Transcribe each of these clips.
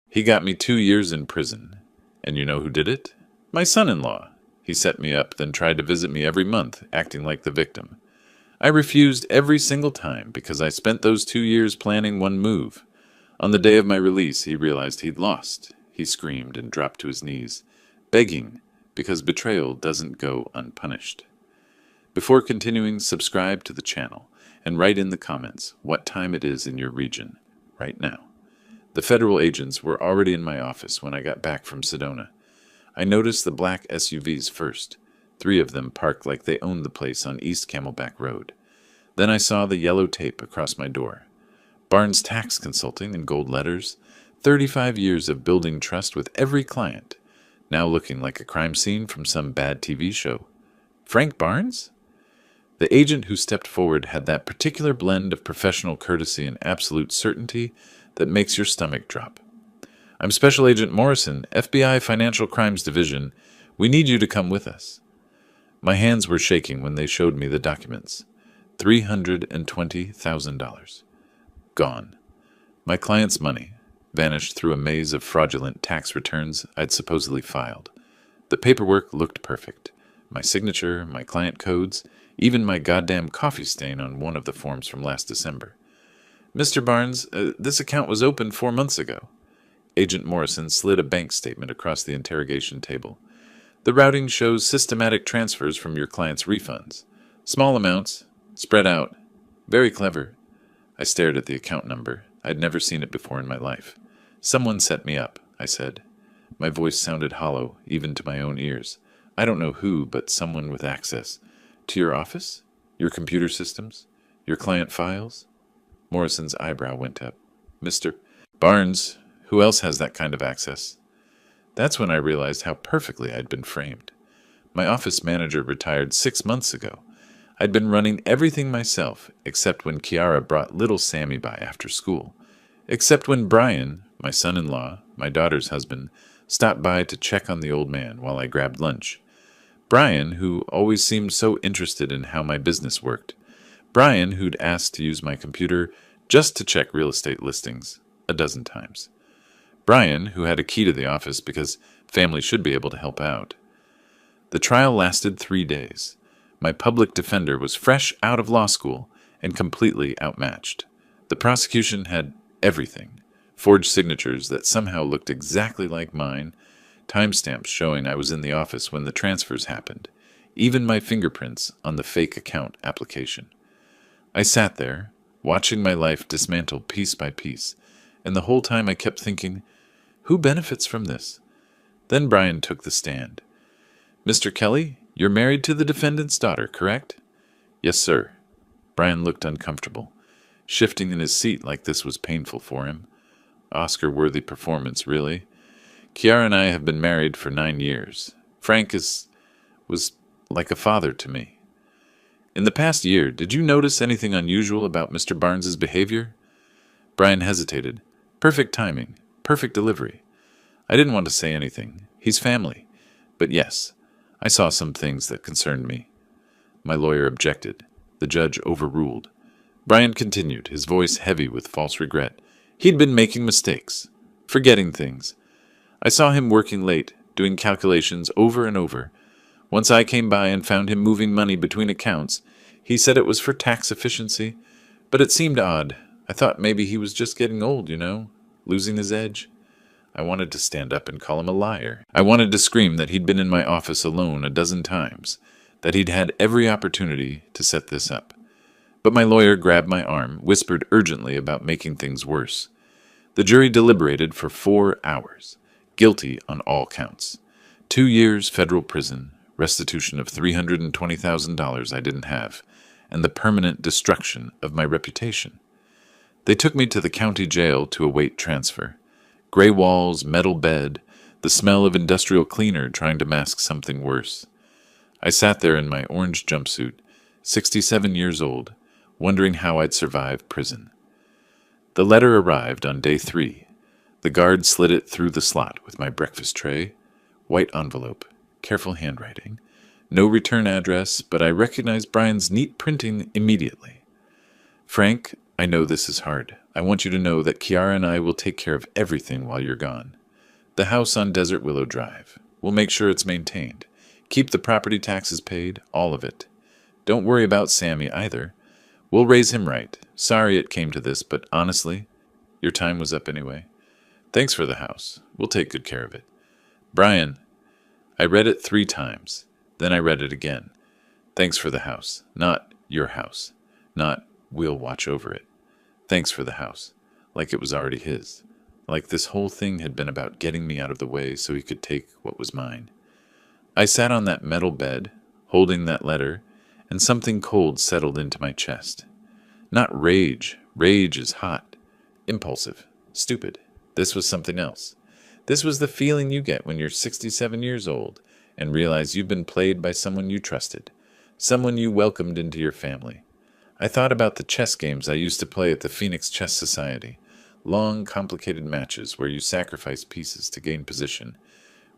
He got me 2 years in prison. And you know who did it? My son-in-law. He set me up, then tried to visit me every month, acting like the victim. I refused every single time because I spent those 2 years planning one move. On the day of my release, he realized he'd lost. He screamed and dropped to his knees, begging, because betrayal doesn't go unpunished. Before continuing, subscribe to the channel and write in the comments what time it is in your region right now. The federal agents were already in my office when I got back from Sedona. I noticed the black SUVs first, 3 of them parked like they owned the place on East Camelback Road. Then I saw the yellow tape across my door. Barnes Tax Consulting in gold letters, 35 years of building trust with every client, now looking like a crime scene from some bad TV show. Frank Barnes? The agent who stepped forward had that particular blend of professional courtesy and absolute certainty that makes your stomach drop. I'm Special Agent Morrison, FBI Financial Crimes Division. We need you to come with us. My hands were shaking when they showed me the documents. $320,000. Gone. My client's money vanished through a maze of fraudulent tax returns I'd supposedly filed. The paperwork looked perfect. My signature, my client codes, even my goddamn coffee stain on one of the forms from last December. Mr. Barnes, this account was opened 4 months ago. Agent Morrison slid a bank statement across the interrogation table. The routing shows systematic transfers from your client's refunds. Small amounts, spread out. Very clever. I stared at the account number. I'd never seen it before in my life. Someone set me up, I said. My voice sounded hollow, even to my own ears. I don't know who, but someone with access. To your office? Your computer systems? Your client files? Morrison's eyebrow went up. Mr. Barnes, who else has that kind of access? That's when I realized how perfectly I'd been framed. My office manager retired 6 months ago. I'd been running everything myself, except when Kiara brought little Sammy by after school. Except when Brian, my son-in-law, my daughter's husband, stopped by to check on the old man while I grabbed lunch. Brian, who always seemed so interested in how my business worked. Brian, who'd asked to use my computer just to check real estate listings a dozen times. Brian, who had a key to the office because family should be able to help out. The trial lasted 3 days. My public defender was fresh out of law school and completely outmatched. The prosecution had everything. Forged signatures that somehow looked exactly like mine, timestamps showing I was in the office when the transfers happened, even my fingerprints on the fake account application. I sat there, watching my life dismantle piece by piece, and the whole time I kept thinking, who benefits from this? Then Brian took the stand. Mr. Kelly, you're married to the defendant's daughter, correct? Yes, sir. Brian looked uncomfortable, shifting in his seat like this was painful for him. Oscar-worthy performance, really. Kiara and I have been married for 9 years. Frank was like a father to me. In the past year, did you notice anything unusual about Mr. Barnes's behavior? Brian hesitated. Perfect timing. Perfect delivery. I didn't want to say anything. He's family. But yes, I saw some things that concerned me. My lawyer objected. The judge overruled. Brian continued, his voice heavy with false regret. He'd been making mistakes, forgetting things. I saw him working late, doing calculations over and over. Once I came by and found him moving money between accounts. He said it was for tax efficiency, but it seemed odd. I thought maybe he was just getting old, losing his edge. I wanted to stand up and call him a liar. I wanted to scream that he'd been in my office alone a dozen times, that he'd had every opportunity to set this up. But my lawyer grabbed my arm, whispered urgently about making things worse. The jury deliberated for 4 hours. Guilty on all counts. 2 years federal prison, restitution of $320,000 I didn't have, and the permanent destruction of my reputation. They took me to the county jail to await transfer. Gray walls, metal bed, the smell of industrial cleaner trying to mask something worse. I sat there in my orange jumpsuit, 67 years old, wondering how I'd survive prison. The letter arrived on day 3. The guard slid it through the slot with my breakfast tray. White envelope, careful handwriting. No return address, but I recognized Brian's neat printing immediately. Frank, I know this is hard. I want you to know that Kiara and I will take care of everything while you're gone. The house on Desert Willow Drive. We'll make sure it's maintained. Keep the property taxes paid, all of it. Don't worry about Sammy either. We'll raise him right. Sorry it came to this, but honestly, your time was up anyway. Thanks for the house. We'll take good care of it. Brian, I read it 3 times. Then I read it again. Thanks for the house. Not your house. Not we'll watch over it. Thanks for the house. Like it was already his. Like this whole thing had been about getting me out of the way so he could take what was mine. I sat on that metal bed, holding that letter, and something cold settled into my chest. Not rage. Rage is hot. Impulsive. Stupid. This was something else. This was the feeling you get when you're 67 years old and realize you've been played by someone you trusted, someone you welcomed into your family. I thought about the chess games I used to play at the Phoenix Chess Society. Long, complicated matches where you sacrifice pieces to gain position,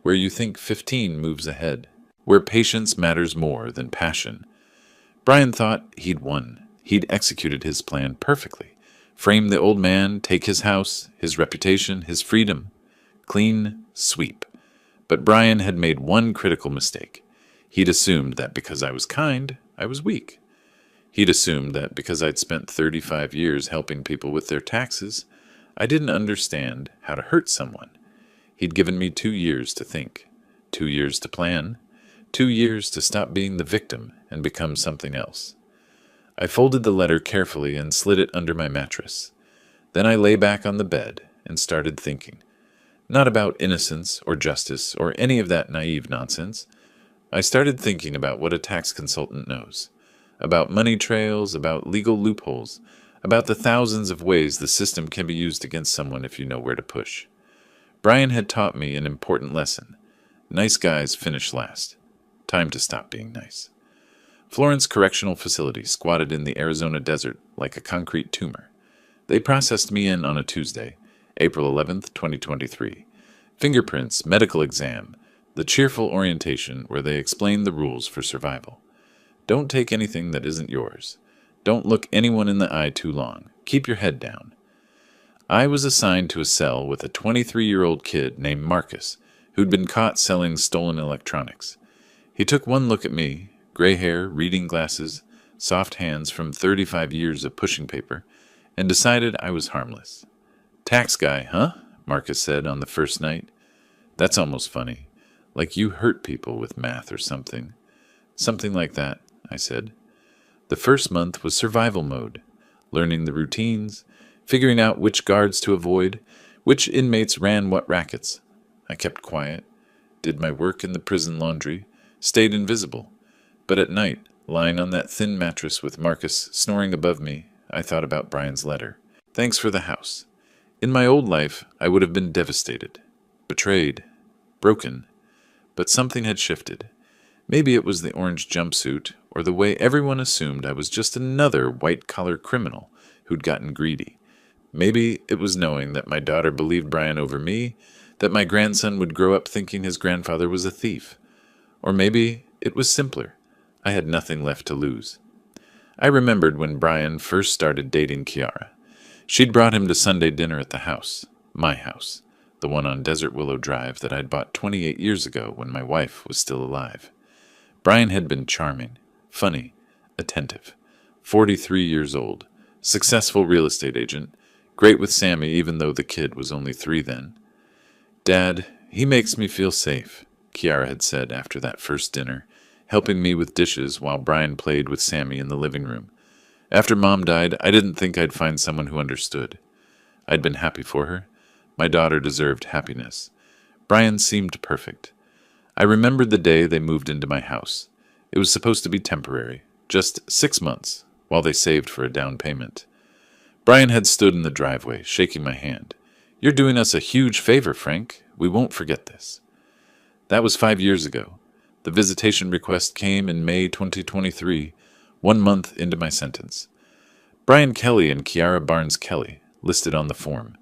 where you think 15 moves ahead, where patience matters more than passion. Brian thought he'd won. He'd executed his plan perfectly. Frame the old man, take his house, his reputation, his freedom. Clean sweep. But Brian had made one critical mistake. He'd assumed that because I was kind, I was weak. He'd assumed that because I'd spent 35 years helping people with their taxes, I didn't understand how to hurt someone. He'd given me 2 years to think, 2 years to plan, 2 years to stop being the victim and become something else. I folded the letter carefully and slid it under my mattress. Then I lay back on the bed and started thinking. Not about innocence or justice or any of that naive nonsense. I started thinking about what a tax consultant knows. About money trails, about legal loopholes, about the thousands of ways the system can be used against someone if you know where to push. Brian had taught me an important lesson. Nice guys finish last. Time to stop being nice. Florence Correctional Facility squatted in the Arizona desert like a concrete tumor. They processed me in on a Tuesday, April 11th, 2023. Fingerprints, medical exam, the cheerful orientation where they explain the rules for survival. Don't take anything that isn't yours. Don't look anyone in the eye too long. Keep your head down. I was assigned to a cell with a 23-year-old kid named Marcus, who'd been caught selling stolen electronics. He took one look at me, gray hair, reading glasses, soft hands from 35 years of pushing paper, and decided I was harmless. Tax guy, huh? Marcus said on the first night. That's almost funny. Like you hurt people with math or something. Something like that, I said. The first month was survival mode, learning the routines, figuring out which guards to avoid, which inmates ran what rackets. I kept quiet, did my work in the prison laundry, stayed invisible. But at night, lying on that thin mattress with Marcus snoring above me, I thought about Brian's letter. Thanks for the house. In my old life, I would have been devastated, betrayed, broken. But something had shifted. Maybe it was the orange jumpsuit, or the way everyone assumed I was just another white-collar criminal who'd gotten greedy. Maybe it was knowing that my daughter believed Brian over me, that my grandson would grow up thinking his grandfather was a thief. Or maybe it was simpler. I had nothing left to lose. I remembered when Brian first started dating Kiara. She'd brought him to Sunday dinner at the house, my house, the one on Desert Willow Drive that I'd bought 28 years ago when my wife was still alive. Brian had been charming, funny, attentive, 43 years old, successful real estate agent, great with Sammy even though the kid was only 3 then. Dad, he makes me feel safe, Kiara had said after that first dinner, helping me with dishes while Brian played with Sammy in the living room. After Mom died, I didn't think I'd find someone who understood. I'd been happy for her. My daughter deserved happiness. Brian seemed perfect. I remembered the day they moved into my house. It was supposed to be temporary, just 6 months, while they saved for a down payment. Brian had stood in the driveway, shaking my hand. You're doing us a huge favor, Frank. We won't forget this. That was 5 years ago. The visitation request came in May 2023, 1 month into my sentence. Brian Kelly and Kiara Barnes Kelly, listed on the form.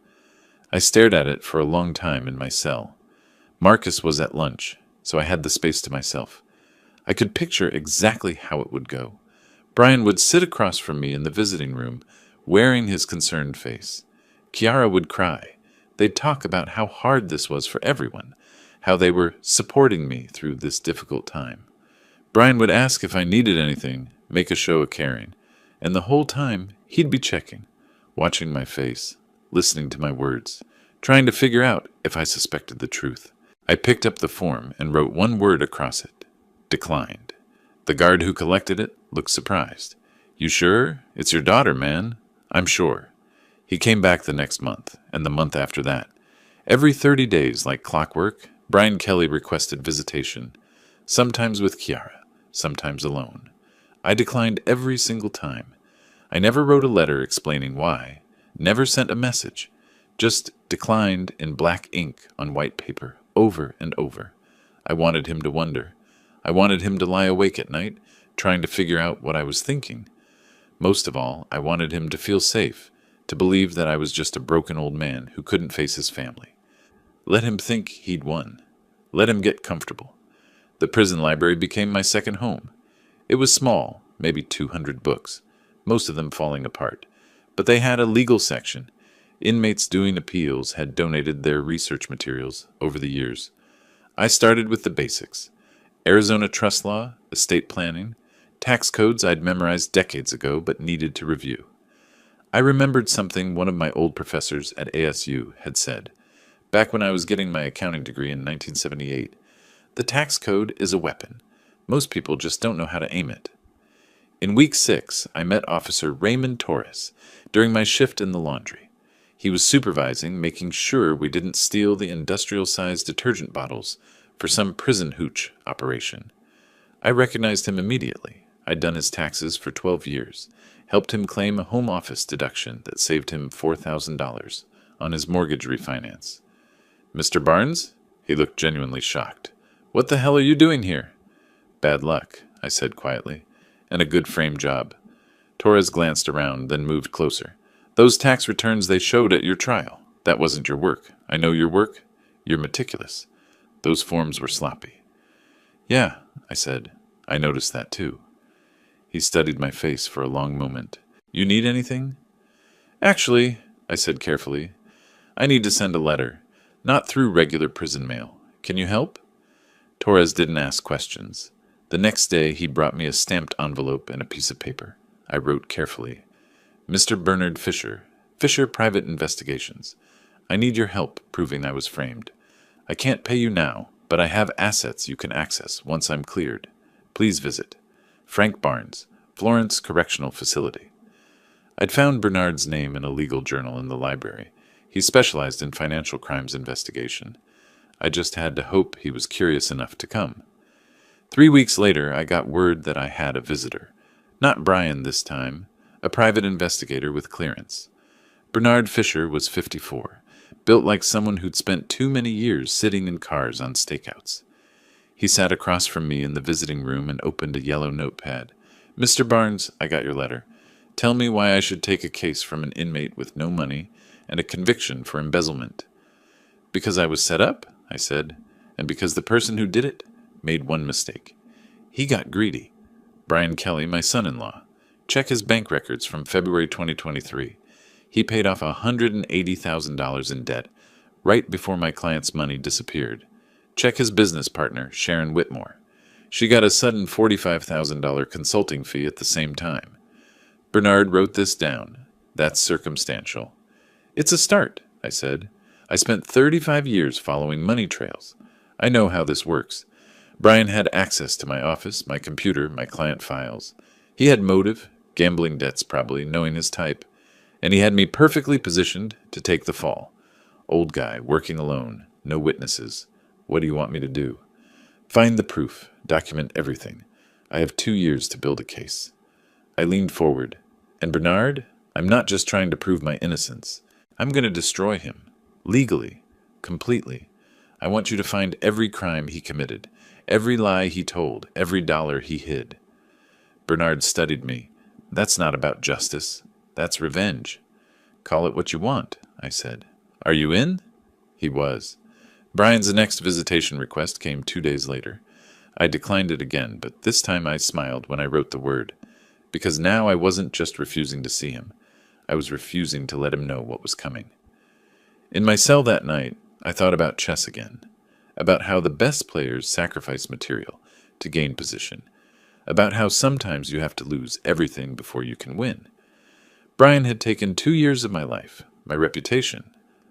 I stared at it for a long time in my cell. Marcus was at lunch, so I had the space to myself. I could picture exactly how it would go. Brian would sit across from me in the visiting room, wearing his concerned face. Kiara would cry. They'd talk about how hard this was for everyone, how they were supporting me through this difficult time. Brian would ask if I needed anything, make a show of caring, and the whole time he'd be checking, watching my face, listening to my words, trying to figure out if I suspected the truth. I picked up the form and wrote one word across it. Declined. The guard who collected it looked surprised. You sure? It's your daughter, man. I'm sure. He came back the next month, and the month after that. Every 30 days, like clockwork, Brian Kelly requested visitation, sometimes with Kiara, sometimes alone. I declined every single time. I never wrote a letter explaining why, never sent a message, just declined in black ink on white paper, over and over. I wanted him to wonder. I wanted him to lie awake at night, trying to figure out what I was thinking. Most of all, I wanted him to feel safe, to believe that I was just a broken old man who couldn't face his family. Let him think he'd won. Let him get comfortable. The prison library became my second home. It was small, maybe 200 books, most of them falling apart, but they had a legal section. Inmates doing appeals had donated their research materials over the years. I started with the basics: Arizona trust law, estate planning, tax codes I'd memorized decades ago but needed to review. I remembered something one of my old professors at ASU had said, back when I was getting my accounting degree in 1978. The tax code is a weapon. Most people just don't know how to aim it. In week 6, I met Officer Raymond Torres during my shift in the laundry. He was supervising, making sure we didn't steal the industrial-sized detergent bottles for some prison hooch operation. I recognized him immediately. I'd done his taxes for 12 years, helped him claim a home office deduction that saved him $4,000 on his mortgage refinance. Mr. Barnes? He looked genuinely shocked. What the hell are you doing here? Bad luck, I said quietly, and a good frame job. Torres glanced around, then moved closer. Those tax returns they showed at your trial, that wasn't your work. I know your work. You're meticulous. Those forms were sloppy. Yeah, I said. I noticed that too. He studied my face for a long moment. You need anything? Actually, I said carefully, I need to send a letter, not through regular prison mail. Can you help? Torres didn't ask questions. The next day he brought me a stamped envelope and a piece of paper. I wrote carefully. Mr. Bernard Fisher, Fisher Private Investigations. I need your help proving I was framed. I can't pay you now, but I have assets you can access once I'm cleared. Please visit. Frank Barnes, Florence Correctional Facility. I'd found Bernard's name in a legal journal in the library. He specialized in financial crimes investigation. I just had to hope he was curious enough to come. 3 weeks later, I got word that I had a visitor. Not Brian this time, a private investigator with clearance. Bernard Fisher was 54, built like someone who'd spent too many years sitting in cars on stakeouts. He sat across from me in the visiting room and opened a yellow notepad. Mr. Barnes, I got your letter. Tell me why I should take a case from an inmate with no money and a conviction for embezzlement. Because I was set up, I said, and because the person who did it made one mistake. He got greedy. Brian Kelly, my son-in-law. Check his bank records from February 2023. He paid off $180,000 in debt right before my client's money disappeared. Check his business partner, Sharon Whitmore. She got a sudden $45,000 consulting fee at the same time. Bernard wrote this down. That's circumstantial. It's a start, I said. I spent 35 years following money trails. I know how this works. Brian had access to my office, my computer, my client files. He had motive, gambling debts probably, knowing his type. And he had me perfectly positioned to take the fall. Old guy, working alone, no witnesses. What do you want me to do? Find the proof, document everything. I have 2 years to build a case. I leaned forward. And Bernard, I'm not just trying to prove my innocence. I'm going to destroy him. Legally. Completely. I want you to find every crime he committed, every lie he told, every dollar he hid. Bernard studied me. That's not about justice. That's revenge. Call it what you want, I said. Are you in? He was. Brian's next visitation request came 2 days later. I declined it again, but this time I smiled when I wrote the word, because now I wasn't just refusing to see him. I was refusing to let him know what was coming. In my cell that night, I thought about chess again, about how the best players sacrifice material to gain position, about how sometimes you have to lose everything before you can win. Brian had taken 2 years of my life, my reputation,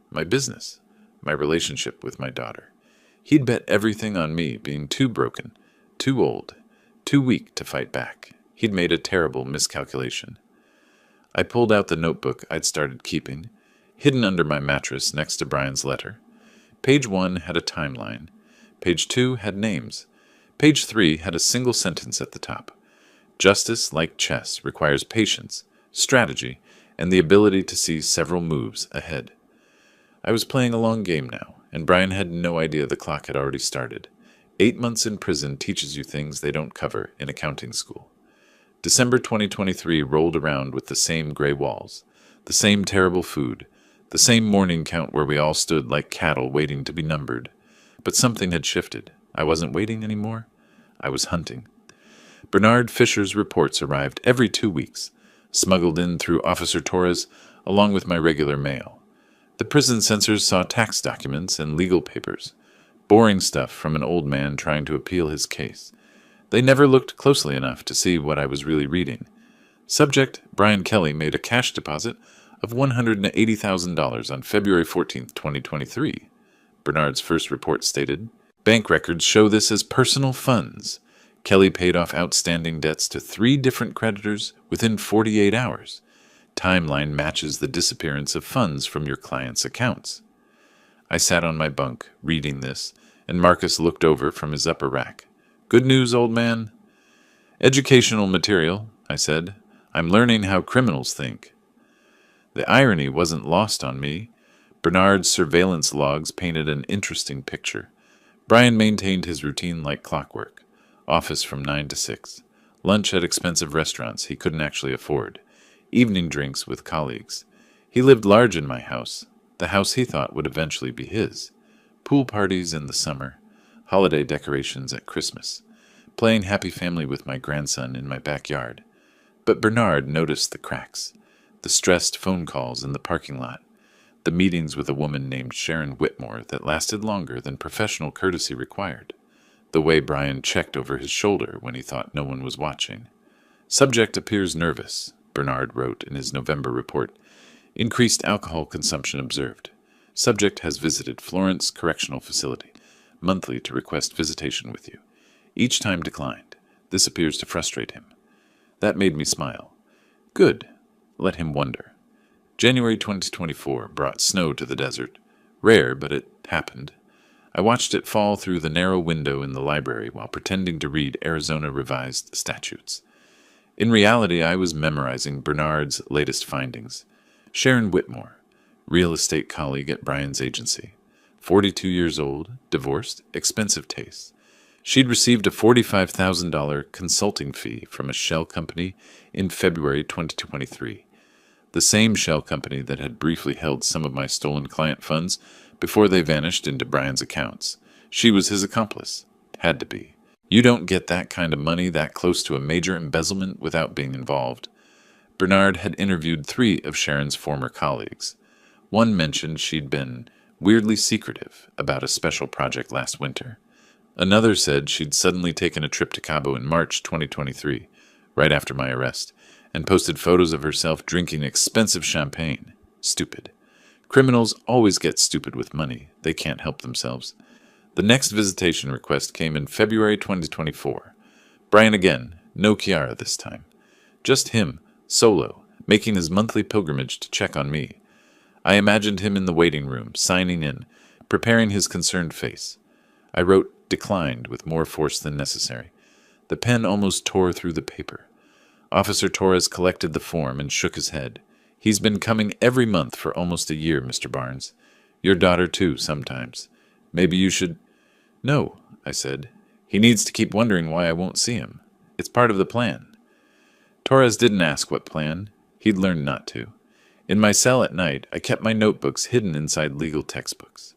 my business, my relationship with my daughter. He'd bet everything on me being too broken, too old, too weak to fight back. He'd made a terrible miscalculation. I pulled out the notebook I'd started keeping, hidden under my mattress next to Brian's letter. Page 1 had a timeline. Page 2 had names. Page 3 had a single sentence at the top. Justice, like chess, requires patience, strategy, and the ability to see several moves ahead. I was playing a long game now, and Brian had no idea the clock had already started. 8 months in prison teaches you things they don't cover in accounting school. December 2023 rolled around with the same gray walls, the same terrible food, the same morning count where we all stood like cattle waiting to be numbered. But something had shifted. I wasn't waiting anymore. I was hunting. Bernard Fisher's reports arrived every 2 weeks, smuggled in through Officer Torres along with my regular mail. The prison censors saw tax documents and legal papers, boring stuff from an old man trying to appeal his case. They never looked closely enough to see what I was really reading. Subject, Brian Kelly made a cash deposit of $180,000 on February 14, 2023. Bernard's first report stated, bank records show this as personal funds. Kelly paid off outstanding debts to 3 different creditors within 48 hours. Timeline matches the disappearance of funds from your client's accounts. I sat on my bunk, reading this, and Marcus looked over from his upper rack. Good news, old man? Educational material, I said. I'm learning how criminals think. The irony wasn't lost on me. Bernard's surveillance logs painted an interesting picture. Brian maintained his routine like clockwork. Office from 9 to 6. Lunch at expensive restaurants he couldn't actually afford. Evening drinks with colleagues. He lived large in my house, the house he thought would eventually be his. Pool parties in the summer. Holiday decorations at Christmas. Playing Happy Family with my grandson in my backyard. But Bernard noticed the cracks. The stressed phone calls in the parking lot. The meetings with a woman named Sharon Whitmore that lasted longer than professional courtesy required. The way Brian checked over his shoulder when he thought no one was watching. Subject appears nervous, Bernard wrote in his November report. Increased alcohol consumption observed. Subject has visited Florence Correctional Facility monthly to request visitation with you. Each time declined. This appears to frustrate him. That made me smile. Good. Let him wonder. January 2024 brought snow to the desert. Rare, but it happened. I watched it fall through the narrow window in the library while pretending to read Arizona Revised Statutes. In reality, I was memorizing Bernard's latest findings. Sharon Whitmore, real estate colleague at Brian's agency. 42 years old, divorced, expensive tastes. She'd received a $45,000 consulting fee from a shell company in February 2023. The same shell company that had briefly held some of my stolen client funds before they vanished into Brian's accounts. She was his accomplice. Had to be. You don't get that kind of money that close to a major embezzlement without being involved. Bernard had interviewed 3 of Sharon's former colleagues. One mentioned she'd been weirdly secretive about a special project last winter. Another said she'd suddenly taken a trip to Cabo in March 2023, right after my arrest, and posted photos of herself drinking expensive champagne. Stupid. Criminals always get stupid with money. They can't help themselves. The next visitation request came in February 2024. Brian again, no Kiara this time. Just him, solo, making his monthly pilgrimage to check on me. I imagined him in the waiting room, signing in, preparing his concerned face. I wrote declined with more force than necessary. The pen almost tore through the paper. Officer Torres collected the form and shook his head. He's been coming every month for almost a year, Mr. Barnes. Your daughter, too, sometimes. Maybe you should... No, I said. He needs to keep wondering why I won't see him. It's part of the plan. Torres didn't ask what plan. He'd learned not to. In my cell at night, I kept my notebooks hidden inside legal textbooks.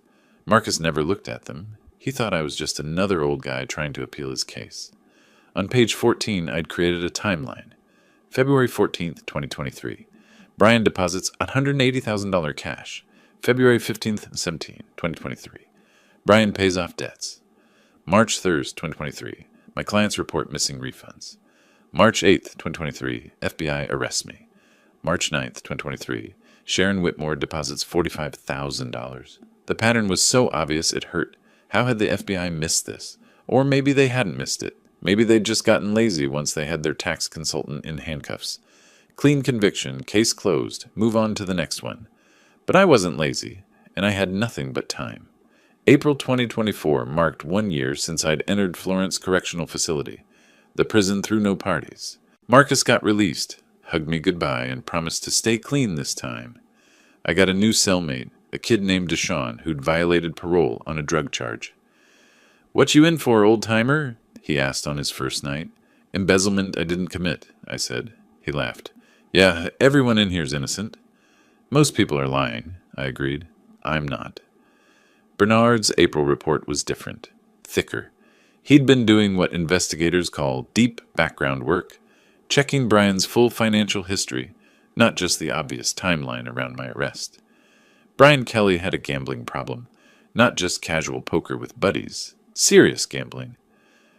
Marcus never looked at them. He thought I was just another old guy trying to appeal his case. On page 14, I'd created a timeline. February 14th, 2023. Brian deposits $180,000 cash. February 15th and 17th, 2023. Brian pays off debts. March 3rd, 2023. My clients report missing refunds. March 8th, 2023. FBI arrests me. March 9th, 2023. Sharon Whitmore deposits $45,000. The pattern was so obvious it hurt. How had the FBI missed this? Or maybe they hadn't missed it. Maybe they'd just gotten lazy once they had their tax consultant in handcuffs. Clean conviction, case closed, move on to the next one. But I wasn't lazy, and I had nothing but time. April 2024 marked 1 year since I'd entered Florence Correctional Facility. The prison threw no parties. Marcus got released, hugged me goodbye, and promised to stay clean this time. I got a new cellmate, a kid named Deshaun, who'd violated parole on a drug charge. "What you in for, old-timer?" he asked on his first night. "Embezzlement I didn't commit," I said. He laughed. "Yeah, everyone in here's innocent." "Most people are lying," I agreed. "I'm not." Bernard's April report was different, thicker. He'd been doing what investigators call deep background work, checking Brian's full financial history, not just the obvious timeline around my arrest. Brian Kelly had a gambling problem, not just casual poker with buddies, serious gambling.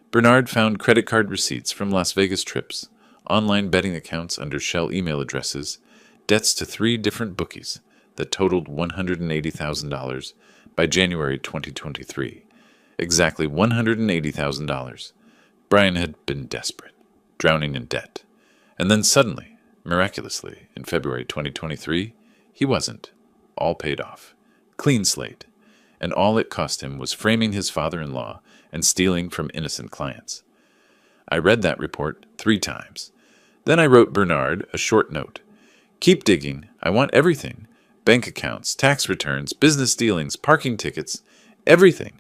Bernard found credit card receipts from Las Vegas trips, online betting accounts under shell email addresses, debts to 3 different bookies that totaled $180,000 by January 2023. Exactly $180,000. Brian had been desperate, drowning in debt. And then suddenly, miraculously, in February 2023, he wasn't. All paid off. Clean slate. And all it cost him was framing his father-in-law and stealing from innocent clients. I read that report 3 times. Then I wrote Bernard a short note. "Keep digging. I want everything. Bank accounts, tax returns, business dealings, parking tickets, everything.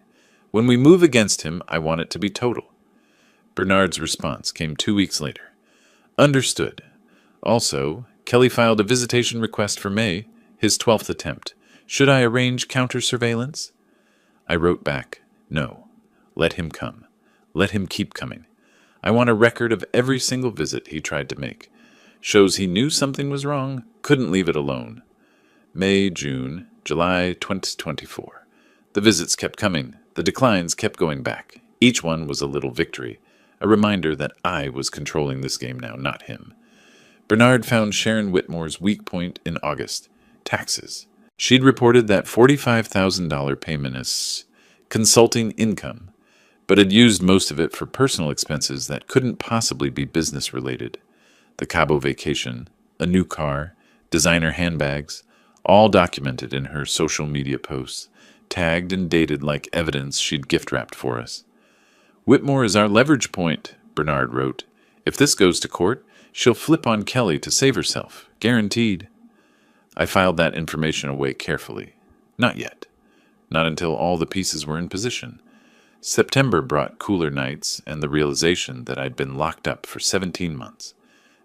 When we move against him, I want it to be total." Bernard's response came 2 weeks later. "Understood. Also, Kelly filed a visitation request for May, his 12th attempt. Should I arrange counter-surveillance?" I wrote back, "No. Let him come. Let him keep coming. I want a record of every single visit he tried to make. Shows he knew something was wrong, couldn't leave it alone." May, June, July 2024. The visits kept coming. The declines kept going back. Each one was a little victory, a reminder that I was controlling this game now, not him. Bernard found Sharon Whitmore's weak point in August. Taxes. She'd reported that $45,000 payment as consulting income, but had used most of it for personal expenses that couldn't possibly be business-related. The Cabo vacation, a new car, designer handbags, all documented in her social media posts, tagged and dated like evidence she'd gift-wrapped for us. "Whitmore is our leverage point," Bernard wrote. "If this goes to court, she'll flip on Kelly to save herself. Guaranteed." I filed that information away carefully. Not yet. Not until all the pieces were in position. September brought cooler nights and the realization that I'd been locked up for 17 months.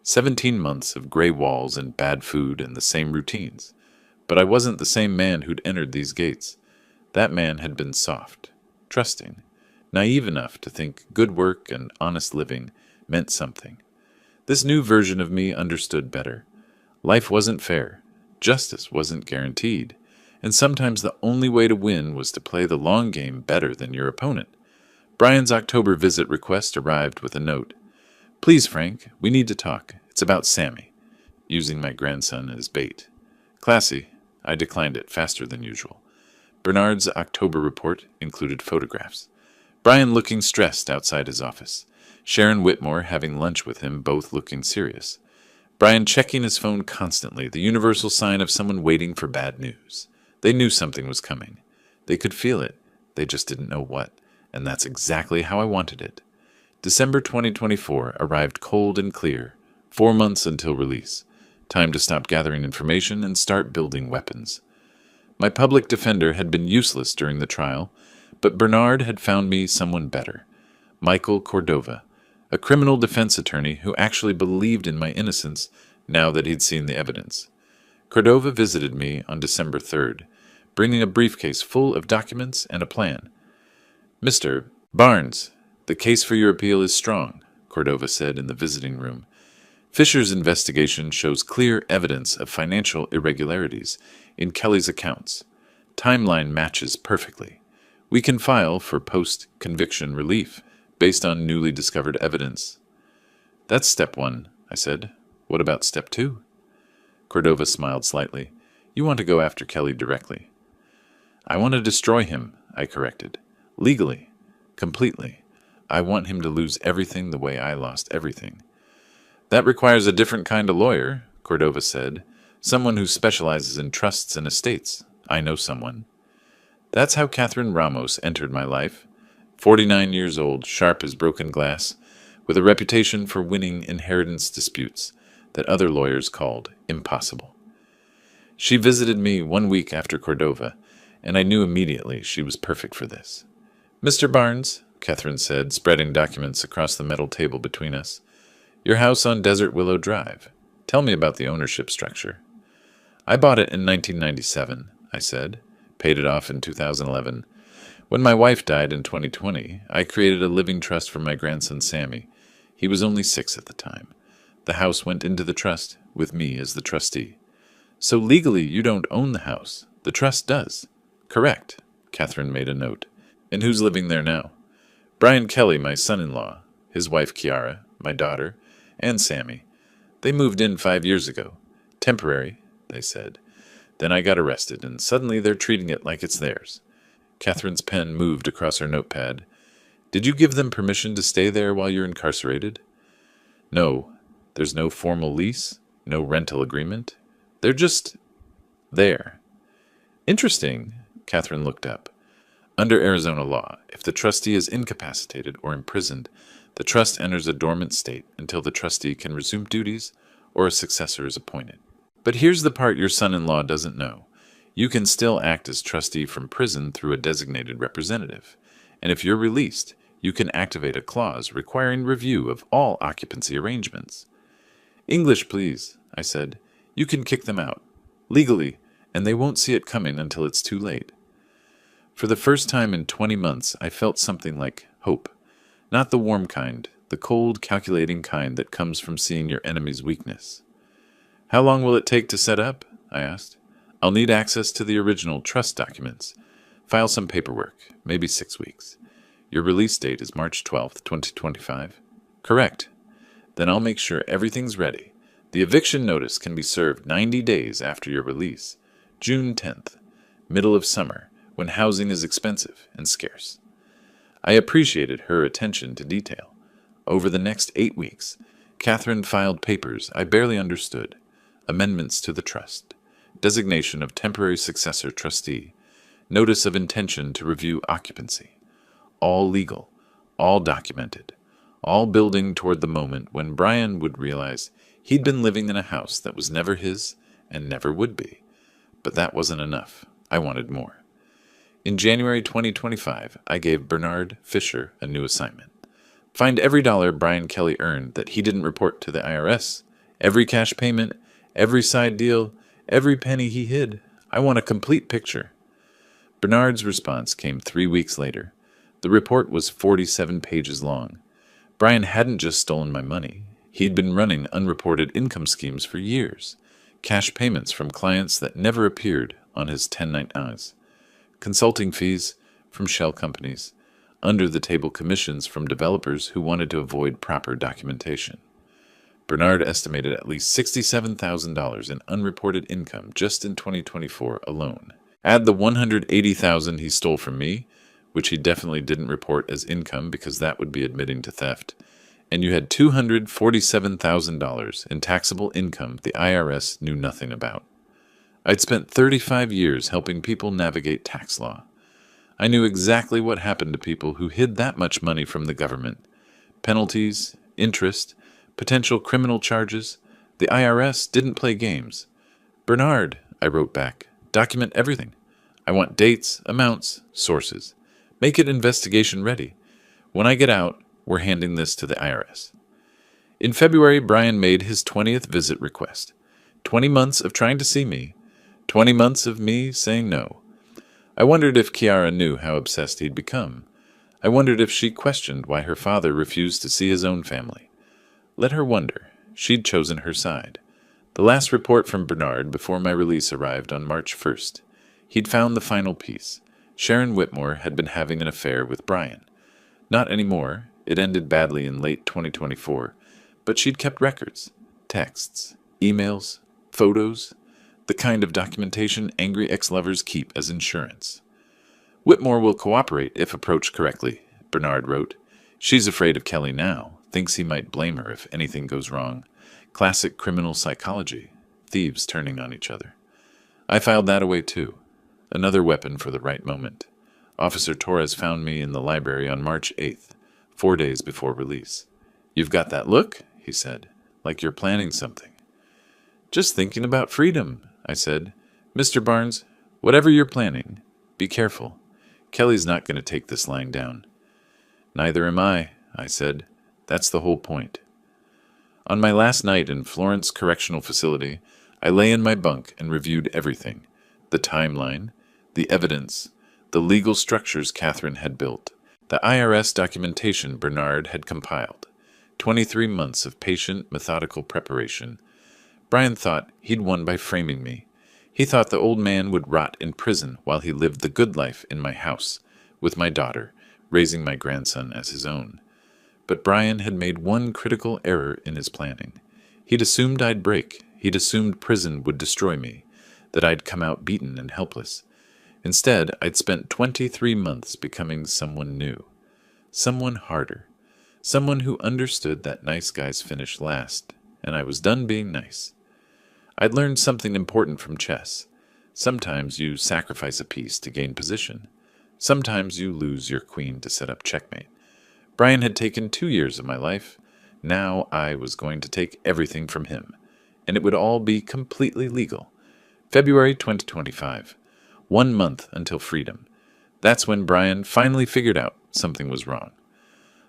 17 months of gray walls and bad food and the same routines. But I wasn't the same man who'd entered these gates. That man had been soft, trusting, naive enough to think good work and honest living meant something. This new version of me understood better. Life wasn't fair. Justice wasn't guaranteed. And sometimes the only way to win was to play the long game better than your opponent. Brian's October visit request arrived with a note. "Please, Frank, we need to talk. It's about Sammy," using my grandson as bait. Classy. I declined it faster than usual. Bernard's October report included photographs. Brian looking stressed outside his office. Sharon Whitmore having lunch with him, both looking serious. Brian checking his phone constantly, the universal sign of someone waiting for bad news. They knew something was coming. They could feel it. They just didn't know what. And that's exactly how I wanted it. December 2024 arrived cold and clear. 4 months until release. Time to stop gathering information and start building weapons. My public defender had been useless during the trial, but Bernard had found me someone better. Michael Cordova, a criminal defense attorney who actually believed in my innocence now that he'd seen the evidence. Cordova visited me on December 3rd, bringing a briefcase full of documents and a plan. "Mr. Barnes, the case for your appeal is strong," Cordova said in the visiting room. Fisher's investigation shows clear evidence of financial irregularities in Kelly's accounts. Timeline matches perfectly. We can file for post-conviction relief based on newly discovered evidence. That's step one, I said. What about step two? Cordova smiled slightly. You want to go after Kelly directly. I want to destroy him, I corrected. Legally. Completely. I want him to lose everything the way I lost everything. That requires a different kind of lawyer, Cordova said. Someone who specializes in trusts and estates. I know someone. That's how Catherine Ramos entered my life. 49 years old, sharp as broken glass, with a reputation for winning inheritance disputes that other lawyers called impossible. She visited me 1 week after Cordova, and I knew immediately she was perfect for this. Mr. Barnes, Catherine said, spreading documents across the metal table between us. Your house on Desert Willow Drive. Tell me about the ownership structure. I bought it in 1997, I said. Paid it off in 2011. When my wife died in 2020, I created a living trust for my grandson Sammy. He was only 6 at the time. The house went into the trust, with me as the trustee. So legally you don't own the house. The trust does. Correct. Catherine made a note. And who's living there now? Brian Kelly, my son-in-law, his wife Kiara, my daughter, and Sammy. They moved in 5 years ago. Temporary, they said. Then I got arrested, and suddenly they're treating it like it's theirs. Catherine's pen moved across her notepad. Did you give them permission to stay there while you're incarcerated? No. There's no formal lease, no rental agreement. They're just there. Interesting. Catherine looked up. Under Arizona law, if the trustee is incapacitated or imprisoned, the trust enters a dormant state until the trustee can resume duties or a successor is appointed. But here's the part your son-in-law doesn't know. You can still act as trustee from prison through a designated representative. And if you're released, you can activate a clause requiring review of all occupancy arrangements. English, please, I said. You can kick them out. Legally, and they won't see it coming until it's too late. For the first time in 20 months, I felt something like hope. Not the warm kind, the cold, calculating kind that comes from seeing your enemy's weakness. How long will it take to set up? I asked. I'll need access to the original trust documents. File some paperwork, maybe 6 weeks. Your release date is March 12th, 2025. Correct. Then I'll make sure everything's ready. The eviction notice can be served 90 days after your release. June 10th, middle of summer, when housing is expensive and scarce. I appreciated her attention to detail. Over the next 8 weeks, Catherine filed papers I barely understood. Amendments to the trust, designation of temporary successor trustee, notice of intention to review occupancy. All legal, all documented, all building toward the moment when Brian would realize he'd been living in a house that was never his and never would be. But that wasn't enough. I wanted more. In January 2025, I gave Bernard Fisher a new assignment. Find every dollar Brian Kelly earned that he didn't report to the IRS, every cash payment, every side deal, every penny he hid. I want a complete picture. Bernard's response came 3 weeks later. The report was 47 pages long. Brian hadn't just stolen my money. He'd been running unreported income schemes for years, cash payments from clients that never appeared on his 1099s, consulting fees from shell companies, under-the-table commissions from developers who wanted to avoid proper documentation. Bernard estimated at least $67,000 in unreported income just in 2024 alone. Add the $180,000 he stole from me, which he definitely didn't report as income because that would be admitting to theft, and you had $247,000 in taxable income the IRS knew nothing about. I'd spent 35 years helping people navigate tax law. I knew exactly what happened to people who hid that much money from the government. Penalties, interest, potential criminal charges. The IRS didn't play games. Bernard, I wrote back, document everything. I want dates, amounts, sources. Make it investigation ready. When I get out, we're handing this to the IRS. In February, Brian made his 20th visit request. 20 months of trying to see me. 20 months of me saying no. I wondered if Kiara knew how obsessed he'd become. I wondered if she questioned why her father refused to see his own family. Let her wonder. She'd chosen her side. The last report from Bernard before my release arrived on March 1st. He'd found the final piece. Sharon Whitmore had been having an affair with Brian. Not anymore. It ended badly in late 2024. But she'd kept records. Texts, emails, photos. The kind of documentation angry ex-lovers keep as insurance. Whitmore will cooperate if approached correctly, Bernard wrote. She's afraid of Kelly now, thinks he might blame her if anything goes wrong. Classic criminal psychology, thieves turning on each other. I filed that away too. Another weapon for the right moment. Officer Torres found me in the library on March 8th, 4 days before release. "You've got that look," he said, "like you're planning something." "Just thinking about freedom," I said. "Mr. Barnes, whatever you're planning, be careful. Kelly's not going to take this lying down." "Neither am I," said. "That's the whole point." On my last night in Florence Correctional Facility, I lay in my bunk and reviewed everything. The timeline, the evidence, the legal structures Catherine had built, the IRS documentation Bernard had compiled. 23 months of patient, methodical preparation. Brian thought he'd won by framing me. He thought the old man would rot in prison while he lived the good life in my house, with my daughter, raising my grandson as his own. But Brian had made one critical error in his planning. He'd assumed I'd break. He'd assumed prison would destroy me, that I'd come out beaten and helpless. Instead, I'd spent 23 months becoming someone new. Someone harder. Someone who understood that nice guys finish last, and I was done being nice. I'd learned something important from chess. Sometimes you sacrifice a piece to gain position. Sometimes you lose your queen to set up checkmate. Brian had taken 2 years of my life. Now I was going to take everything from him, and it would all be completely legal. February 2025. 1 month until freedom. That's when Brian finally figured out something was wrong.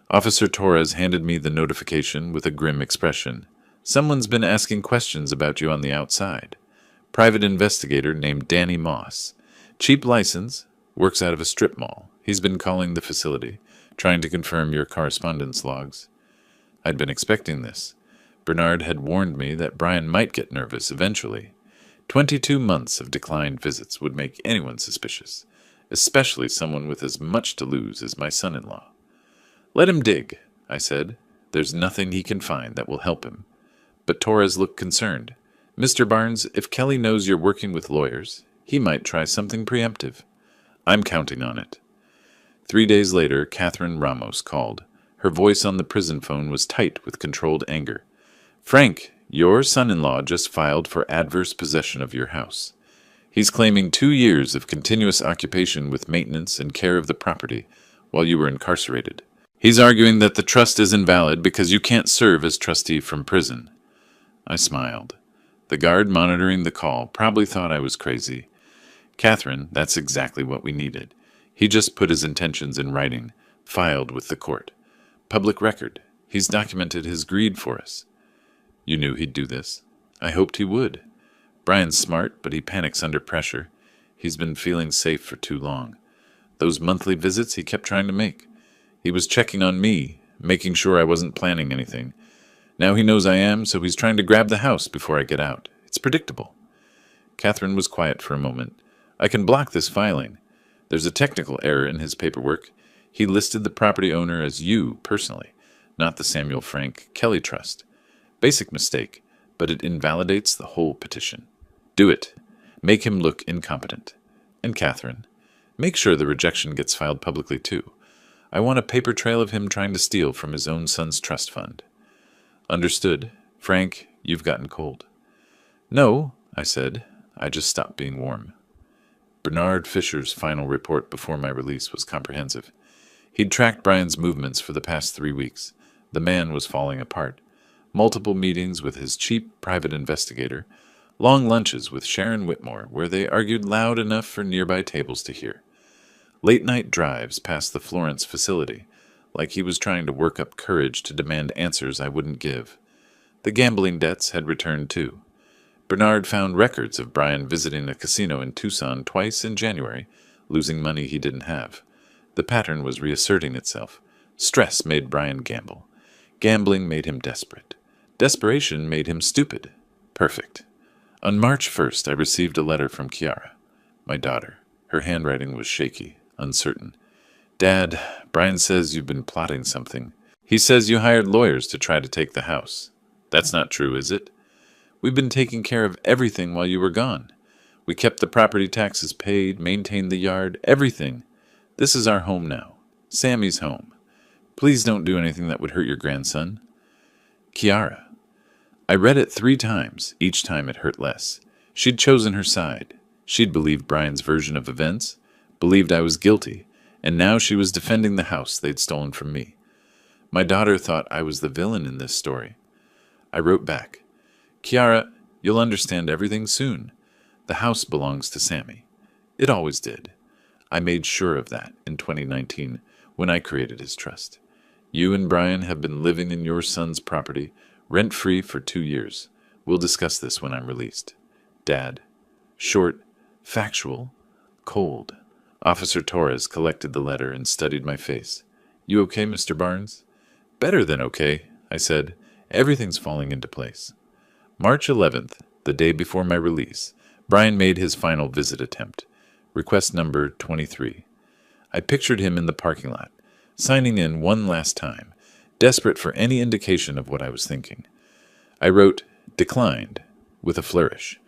Officer Torres handed me the notification with a grim expression. "Someone's been asking questions about you on the outside. Private investigator named Danny Moss. Cheap license, works out of a strip mall. He's been calling the facility, trying to confirm your correspondence logs." I'd been expecting this. Bernard had warned me that Brian might get nervous eventually. 22 months of declined visits would make anyone suspicious, especially someone with as much to lose as my son-in-law. "Let him dig," I said. "There's nothing he can find that will help him." But Torres looked concerned. "Mr. Barnes, if Kelly knows you're working with lawyers, he might try something preemptive." "I'm counting on it." 3 days later, Catherine Ramos called. Her voice on the prison phone was tight with controlled anger. "Frank, your son-in-law just filed for adverse possession of your house. He's claiming 2 years of continuous occupation with maintenance and care of the property while you were incarcerated. He's arguing that the trust is invalid because you can't serve as trustee from prison." I smiled. The guard monitoring the call probably thought I was crazy. "Catherine, that's exactly what we needed. He just put his intentions in writing, filed with the court. Public record. He's documented his greed for us." "You knew he'd do this?" "I hoped he would. Brian's smart, but he panics under pressure. He's been feeling safe for too long. Those monthly visits he kept trying to make. He was checking on me, making sure I wasn't planning anything. Now he knows I am, so he's trying to grab the house before I get out. It's predictable." Catherine was quiet for a moment. "I can block this filing. There's a technical error in his paperwork. He listed the property owner as you, personally, not the Samuel Frank Kelly Trust. Basic mistake, but it invalidates the whole petition. Do it. Make him look incompetent. And Catherine, make sure the rejection gets filed publicly too. I want a paper trail of him trying to steal from his own son's trust fund." "Understood. Frank, you've gotten cold." "No," I said. "I just stopped being warm." Bernard Fisher's final report before my release was comprehensive. He'd tracked Brian's movements for the past 3 weeks. The man was falling apart. Multiple meetings with his cheap private investigator. Long lunches with Sharon Whitmore, where they argued loud enough for nearby tables to hear. Late-night drives past the Florence facility, like he was trying to work up courage to demand answers I wouldn't give. The gambling debts had returned too. Bernard found records of Brian visiting a casino in Tucson twice in January, losing money he didn't have. The pattern was reasserting itself. Stress made Brian gamble. Gambling made him desperate. Desperation made him stupid. Perfect. On March 1st, I received a letter from Kiara, my daughter. Her handwriting was shaky, uncertain. Dad, Brian says you've been plotting something. He says you hired lawyers to try to take the house. That's not true, is it? We've been taking care of everything while you were gone. We kept the property taxes paid, maintained the yard, everything. This is our home now. Sammy's home. Please don't do anything that would hurt your grandson. Kiara. I read it 3 times. Each time it hurt less. She'd chosen her side. She'd believed Brian's version of events, believed I was guilty, and now she was defending the house they'd stolen from me. My daughter thought I was the villain in this story. I wrote back, Kiara, you'll understand everything soon. The house belongs to Sammy. It always did. I made sure of that in 2019 when I created his trust. You and Brian have been living in your son's property, rent-free for 2 years. We'll discuss this when I'm released. Dad. Short, factual, cold. Officer Torres collected the letter and studied my face. You okay, Mr. Barnes? Better than okay, I said. Everything's falling into place. March 11th, the day before my release, Brian made his final visit attempt. Request number 23. I pictured him in the parking lot, signing in one last time, desperate for any indication of what I was thinking. I wrote, declined, with a flourish.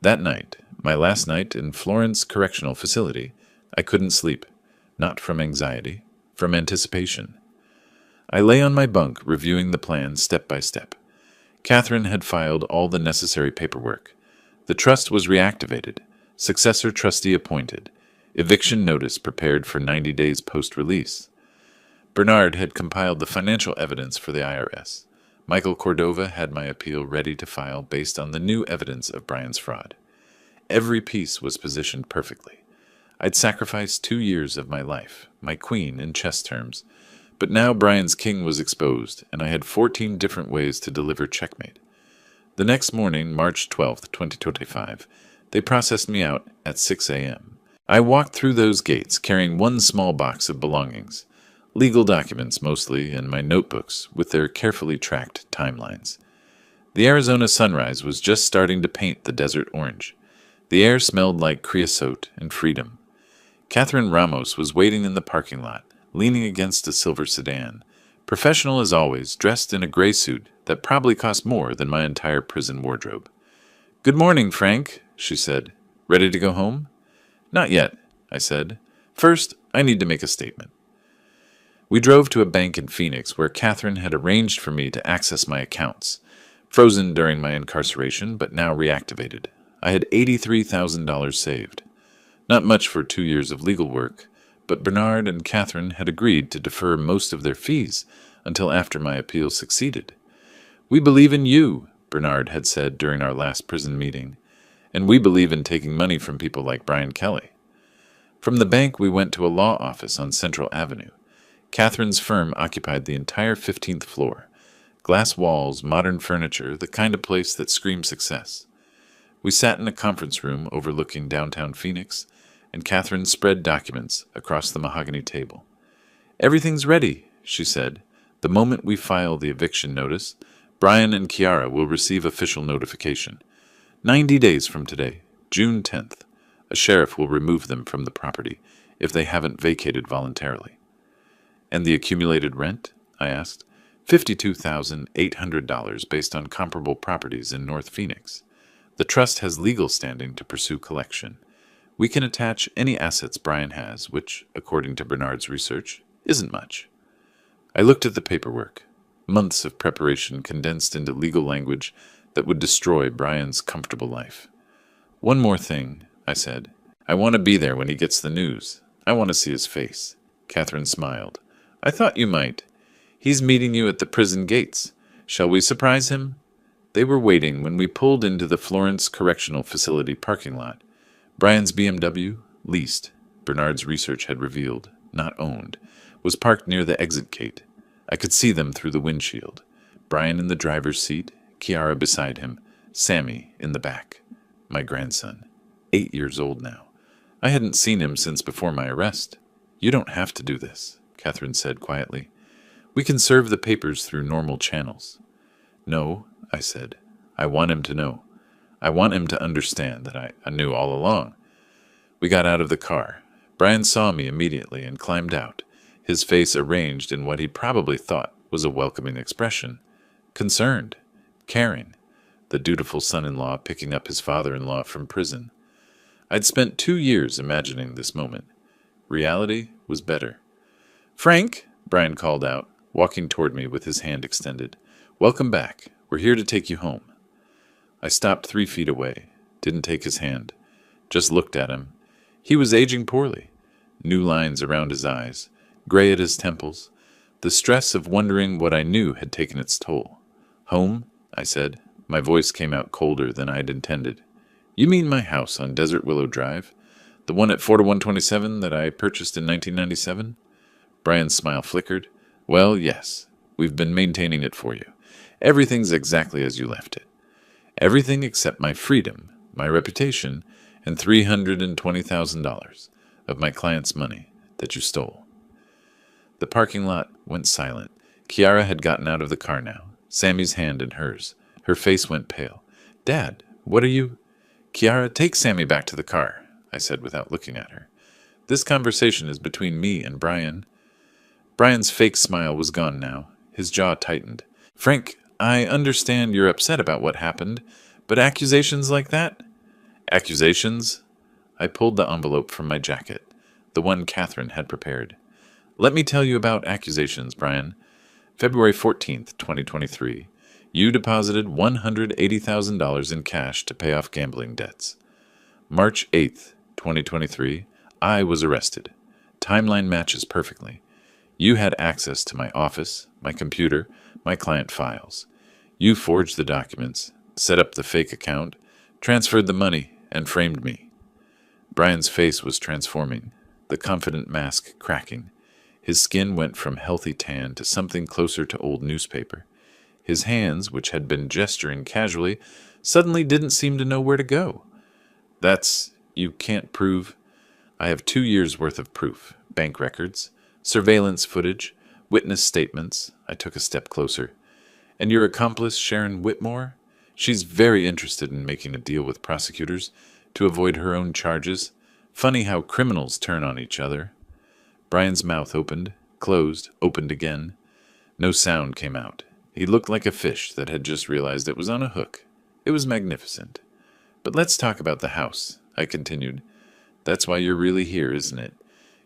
That night, my last night in Florence Correctional Facility, I couldn't sleep, not from anxiety, from anticipation. I lay on my bunk reviewing the plan step by step. Catherine had filed all the necessary paperwork. The trust was reactivated, successor trustee appointed, eviction notice prepared for 90 days post-release. Bernard had compiled the financial evidence for the IRS. Michael Cordova had my appeal ready to file based on the new evidence of Brian's fraud. Every piece was positioned perfectly. I'd sacrificed 2 years of my life, my queen in chess terms, but now Brian's king was exposed, and I had 14 different ways to deliver checkmate. The next morning, March 12th, 2025, they processed me out at 6 a.m. I walked through those gates carrying one small box of belongings, legal documents mostly, and my notebooks with their carefully tracked timelines. The Arizona sunrise was just starting to paint the desert orange. The air smelled like creosote and freedom. Catherine Ramos was waiting in the parking lot, leaning against a silver sedan, professional as always, dressed in a gray suit that probably cost more than my entire prison wardrobe. "Good morning, Frank," she said. "Ready to go home?" "Not yet," I said. "First, I need to make a statement." We drove to a bank in Phoenix where Catherine had arranged for me to access my accounts, frozen during my incarceration but now reactivated. I had $83,000 saved. Not much for 2 years of legal work, but Bernard and Catherine had agreed to defer most of their fees until after my appeal succeeded. "We believe in you," Bernard had said during our last prison meeting, "and we believe in taking money from people like Brian Kelly." From the bank, we went to a law office on Central Avenue. Catherine's firm occupied the entire 15th floor. Glass walls, modern furniture, the kind of place that screams success. We sat in a conference room overlooking downtown Phoenix, and Catherine spread documents across the mahogany table. "Everything's ready," she said. "The moment we file the eviction notice, Brian and Kiara will receive official notification. 90 days from today, June 10th, a sheriff will remove them from the property if they haven't vacated voluntarily." "And the accumulated rent?" I asked. $52,800 based on comparable properties in North Phoenix. The trust has legal standing to pursue collection. We can attach any assets Brian has, which, according to Bernard's research, isn't much. I looked at the paperwork. Months of preparation condensed into legal language that would destroy Brian's comfortable life. "One more thing," I said. "I want to be there when he gets the news. I want to see his face." Catherine smiled. "I thought you might. He's meeting you at the prison gates. Shall we surprise him?" They were waiting when we pulled into the Florence Correctional Facility parking lot. Brian's BMW, leased, Bernard's research had revealed, not owned, was parked near the exit gate. I could see them through the windshield. Brian in the driver's seat, Kiara beside him, Sammy in the back. My grandson, 8 years old now. I hadn't seen him since before my arrest. "You don't have to do this," Catherine said quietly. "We can serve the papers through normal channels." No, I said. I want him to know. I want him to understand that I knew all along. We got out of the car. Brian saw me immediately and climbed out, his face arranged in what he probably thought was a welcoming expression. Concerned. Caring. The dutiful son-in-law picking up his father-in-law from prison. I'd spent 2 years imagining this moment. Reality was better. "Frank," Brian called out, walking toward me with his hand extended. "Welcome back. We're here to take you home." I stopped 3 feet away, didn't take his hand, just looked at him. He was aging poorly. New lines around his eyes, gray at his temples. The stress of wondering what I knew had taken its toll. "Home?" I said. My voice came out colder than I'd intended. "You mean my house on Desert Willow Drive? The one at 4-127 that I purchased in 1997? Brian's smile flickered. "Well, yes. We've been maintaining it for you. Everything's exactly as you left it. Everything except my freedom, my reputation, and $320,000 of my client's money that you stole." The parking lot went silent. Kiara had gotten out of the car now, Sammy's hand in hers. Her face went pale. "Dad, what are you—" "Kiara, take Sammy back to the car," I said without looking at her. "This conversation is between me and Brian." Brian's fake smile was gone now. His jaw tightened. "Frank, I understand you're upset about what happened, but accusations like that—" "Accusations?" I pulled the envelope from my jacket, the one Catherine had prepared. "Let me tell you about accusations, Brian. February 14th, 2023. You deposited $180,000 in cash to pay off gambling debts. March 8th, 2023, I was arrested. Timeline matches perfectly. You had access to my office, my computer, my client files. You forged the documents, set up the fake account, transferred the money, and framed me." Brian's face was transforming, the confident mask cracking. His skin went from healthy tan to something closer to old newspaper. His hands, which had been gesturing casually, suddenly didn't seem to know where to go. "You can't prove—" "I have 2 years' worth of proof, bank records, surveillance footage, witness statements." I took a step closer. "And your accomplice, Sharon Whitmore? She's very interested in making a deal with prosecutors to avoid her own charges. Funny how criminals turn on each other." Brian's mouth opened, closed, opened again. No sound came out. He looked like a fish that had just realized it was on a hook. It was magnificent. "But let's talk about the house," I continued. "That's why you're really here, isn't it?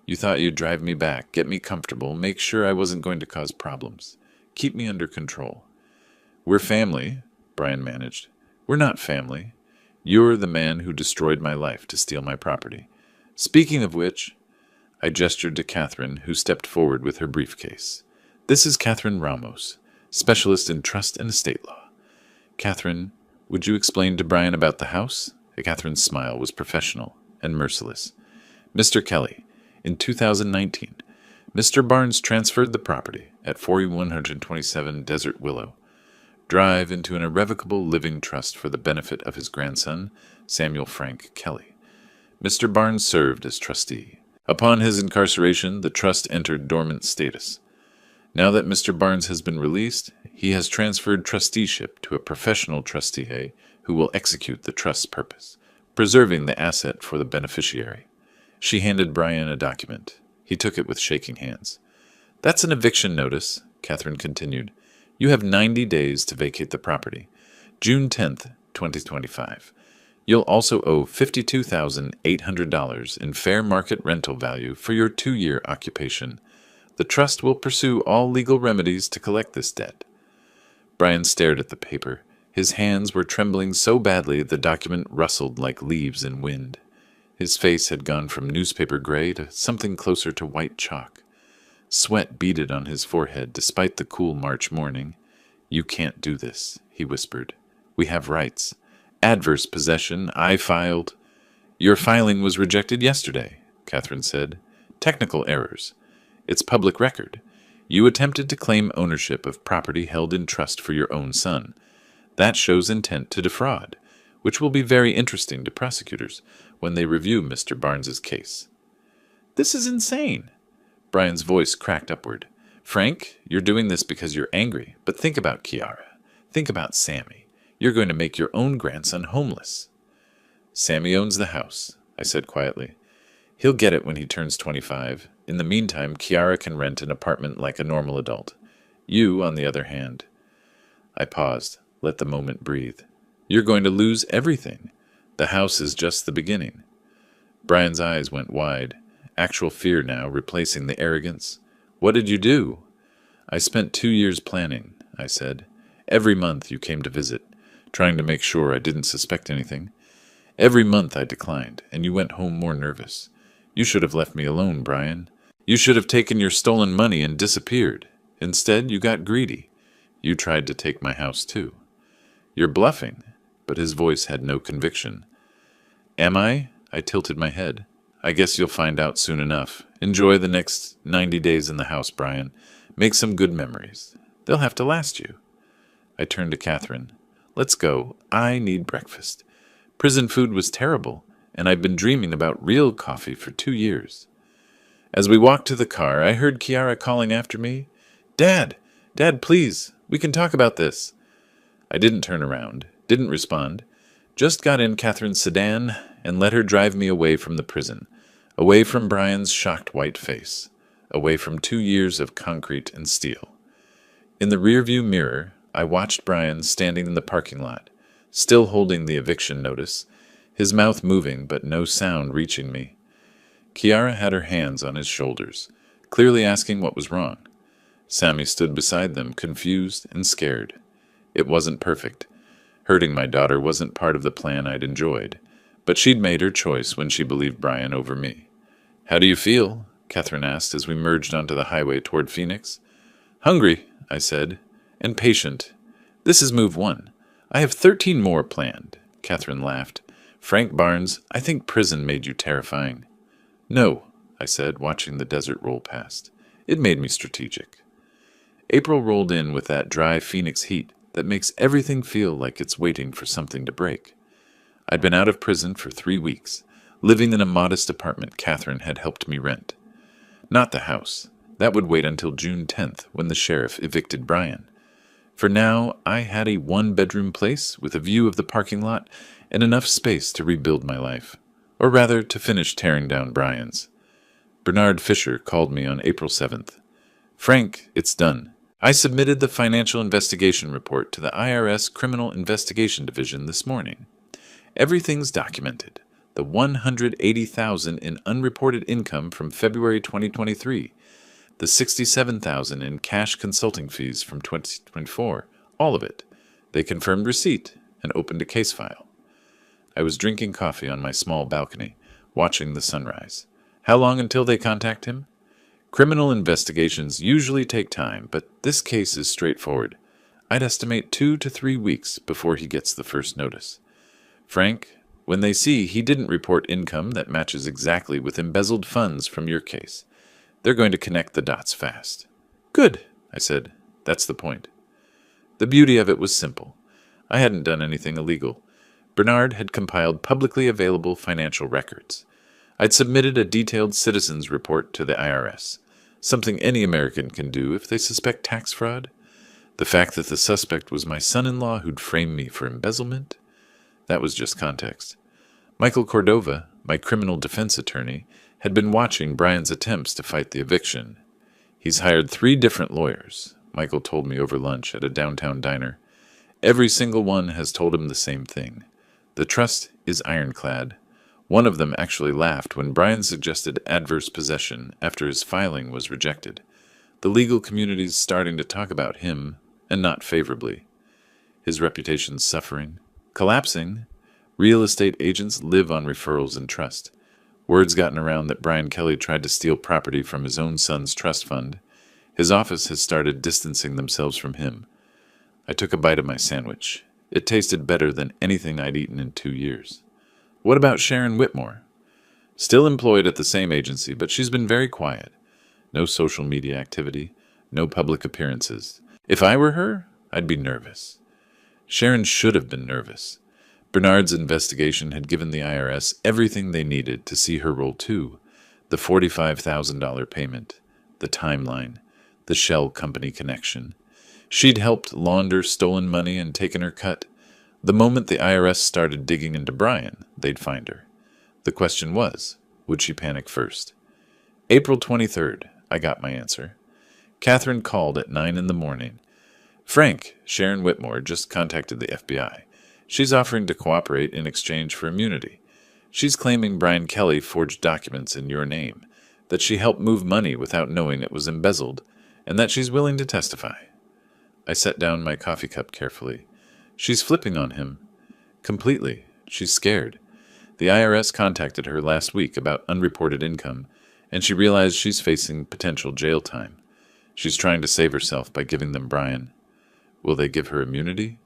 You thought you'd drive me back, get me comfortable, make sure I wasn't going to cause problems, keep me under control." "We're family," Brian managed. "We're not family. You're the man who destroyed my life to steal my property. Speaking of which—" I gestured to Catherine, who stepped forward with her briefcase. "This is Catherine Ramos, specialist in trust and estate law. Catherine, would you explain to Brian about the house?" Catherine's smile was professional and merciless. "Mr. Kelly, in 2019, Mr. Barnes transferred the property at 4127 Desert Willow Drive into an irrevocable living trust for the benefit of his grandson, Samuel Frank Kelly. Mr. Barnes served as trustee. Upon his incarceration, the trust entered dormant status. Now that Mr. Barnes has been released, he has transferred trusteeship to a professional trustee who will execute the trust's purpose, preserving the asset for the beneficiary." She handed Brian a document. He took it with shaking hands. "That's an eviction notice," Catherine continued. "You have 90 days to vacate the property. June 10th, 2025. You'll also owe $52,800 in fair market rental value for your 2-year occupation. The trust will pursue all legal remedies to collect this debt." Brian stared at the paper. His hands were trembling so badly the document rustled like leaves in wind. His face had gone from newspaper gray to something closer to white chalk. Sweat beaded on his forehead despite the cool March morning. "You can't do this," he whispered. "We have rights. Adverse possession, I filed—" "Your filing was rejected yesterday," Catherine said. "Technical errors. It's public record. You attempted to claim ownership of property held in trust for your own son. That shows intent to defraud, which will be very interesting to prosecutors when they review Mr. Barnes's case." "This is insane." Brian's voice cracked upward. "Frank, you're doing this because you're angry, but think about Kiara. Think about Sammy. You're going to make your own grandson homeless. Sammy owns the house, I said quietly. He'll get it when he turns 25. In the meantime, Kiara can rent an apartment like a normal adult. You, on the other hand. I paused, let the moment breathe. You're going to lose everything. The house is just the beginning. Brian's eyes went wide, actual fear now replacing the arrogance. What did you do? I spent 2 years planning, I said. Every month you came to visit, trying to make sure I didn't suspect anything. Every month I declined, and you went home more nervous. You should have left me alone, Brian. You should have taken your stolen money and disappeared. Instead, you got greedy. You tried to take my house, too. You're bluffing, but his voice had no conviction. Am I? I tilted my head. I guess you'll find out soon enough. Enjoy the next 90 days in the house, Brian. Make some good memories. They'll have to last you. I turned to Catherine. Let's go. I need breakfast. Prison food was terrible, and I've been dreaming about real coffee for 2 years. As we walked to the car, I heard Kiara calling after me. Dad! Dad, please! We can talk about this. I didn't turn around, didn't respond, just got in Catherine's sedan and let her drive me away from the prison, away from Brian's shocked white face, away from 2 years of concrete and steel. In the rearview mirror, I watched Brian standing in the parking lot, still holding the eviction notice, his mouth moving but no sound reaching me. Kiara had her hands on his shoulders, clearly asking what was wrong. Sammy stood beside them, confused and scared. It wasn't perfect. Hurting my daughter wasn't part of the plan I'd enjoyed, but she'd made her choice when she believed Brian over me. How do you feel? Catherine asked as we merged onto the highway toward Phoenix. Hungry, I said, and patient. This is move 1. I have 13 more planned. Catherine laughed. Frank Barnes, I think prison made you terrifying. No, I said, watching the desert roll past. It made me strategic. April rolled in with that dry Phoenix heat that makes everything feel like it's waiting for something to break. I'd been out of prison for 3 weeks, living in a modest apartment Catherine had helped me rent. Not the house. That would wait until June 10th, when the sheriff evicted Brian. For now, I had a 1-bedroom place with a view of the parking lot and enough space to rebuild my life. Or rather, to finish tearing down Brian's. Bernard Fisher called me on April 7th. Frank, it's done. I submitted the financial investigation report to the IRS Criminal Investigation Division this morning. Everything's documented. The $180,000 in unreported income from February 2023, the $67,000 in cash consulting fees from 2024, all of it. They confirmed receipt and opened a case file. I was drinking coffee on my small balcony, watching the sunrise. How long until they contact him? Criminal investigations usually take time, but this case is straightforward. I'd estimate 2 to 3 weeks before he gets the first notice. Frank, when they see he didn't report income that matches exactly with embezzled funds from your case, they're going to connect the dots fast. Good, I said. That's the point. The beauty of it was simple. I hadn't done anything illegal. Bernard had compiled publicly available financial records. I'd submitted a detailed citizen's report to the IRS, something any American can do if they suspect tax fraud. The fact that the suspect was my son-in-law who'd framed me for embezzlement, that was just context. Michael Cordova, my criminal defense attorney, had been watching Brian's attempts to fight the eviction. He's hired 3 different lawyers, Michael told me over lunch at a downtown diner. Every single one has told him the same thing. The trust is ironclad. One of them actually laughed when Brian suggested adverse possession after his filing was rejected. The legal community's starting to talk about him, and not favorably. His reputation's suffering, collapsing. Real estate agents live on referrals and trust. Word's gotten around that Brian Kelly tried to steal property from his own son's trust fund. His office has started distancing themselves from him. I took a bite of my sandwich. It tasted better than anything I'd eaten in 2 years. What about Sharon Whitmore? Still employed at the same agency, but she's been very quiet. No social media activity, no public appearances. If I were her, I'd be nervous. Sharon should have been nervous. Bernard's investigation had given the IRS everything they needed to see her roll too. The $45,000 payment, the timeline, the shell company connection. She'd helped launder stolen money and taken her cut. The moment the IRS started digging into Brian, they'd find her. The question was, would she panic first? April 23rd, I got my answer. Catherine called at 9 in the morning. Frank, Sharon Whitmore, just contacted the FBI. She's offering to cooperate in exchange for immunity. She's claiming Brian Kelly forged documents in your name, that she helped move money without knowing it was embezzled, and that she's willing to testify. I set down my coffee cup carefully. She's flipping on him. Completely. She's scared. The IRS contacted her last week about unreported income, and she realized she's facing potential jail time. She's trying to save herself by giving them Brian. Will they give her immunity?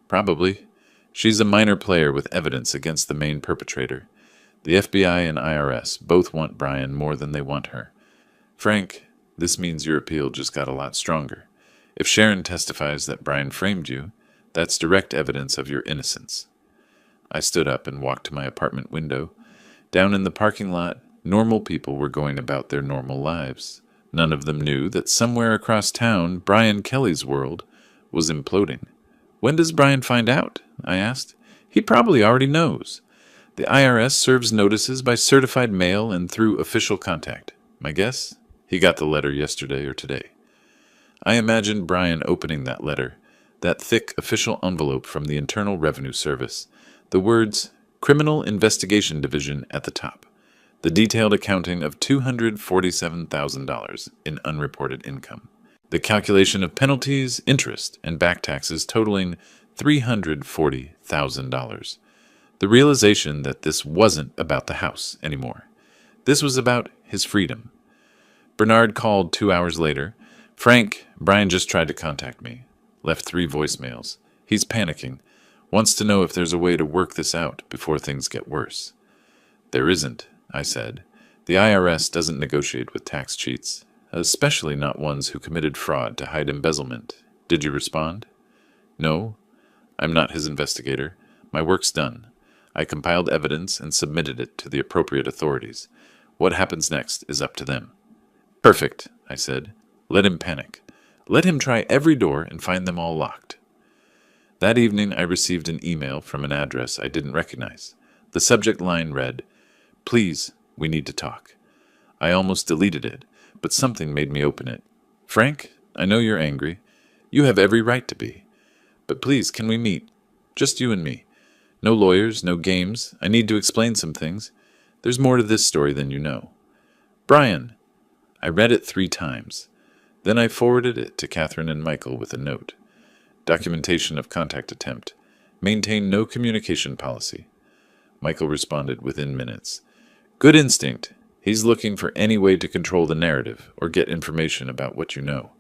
Probably. She's a minor player with evidence against the main perpetrator. The FBI and IRS both want Brian more than they want her. Frank, this means your appeal just got a lot stronger. If Sharon testifies that Brian framed you, that's direct evidence of your innocence. I stood up and walked to my apartment window. Down in the parking lot, normal people were going about their normal lives. None of them knew that somewhere across town, Brian Kelly's world was imploding. When does Brian find out? I asked. He probably already knows. The IRS serves notices by certified mail and through official contact. My guess? He got the letter yesterday or today. I imagined Brian opening that letter, that thick official envelope from the Internal Revenue Service, the words Criminal Investigation Division at the top, the detailed accounting of $247,000 in unreported income, the calculation of penalties, interest, and back taxes totaling $340,000. The realization that this wasn't about the house anymore. This was about his freedom. Bernard called 2 hours later. Frank, Brian just tried to contact me. Left 3 voicemails. He's panicking. Wants to know if there's a way to work this out before things get worse. There isn't, I said. The IRS doesn't negotiate with tax cheats, especially not ones who committed fraud to hide embezzlement. Did you respond? No. I'm not his investigator. My work's done. I compiled evidence and submitted it to the appropriate authorities. What happens next is up to them. Perfect, I said. Let him panic. Let him try every door and find them all locked. That evening I received an email from an address I didn't recognize. The subject line read, Please, we need to talk. I almost deleted it, but something made me open it. Frank, I know you're angry. You have every right to be. But please, can we meet? Just you and me. No lawyers, no games. I need to explain some things. There's more to this story than you know. Brian. I read it 3 times. Then I forwarded it to Catherine and Michael with a note. Documentation of contact attempt. Maintain no communication policy. Michael responded within minutes. Good instinct. He's looking for any way to control the narrative or get information about what you know.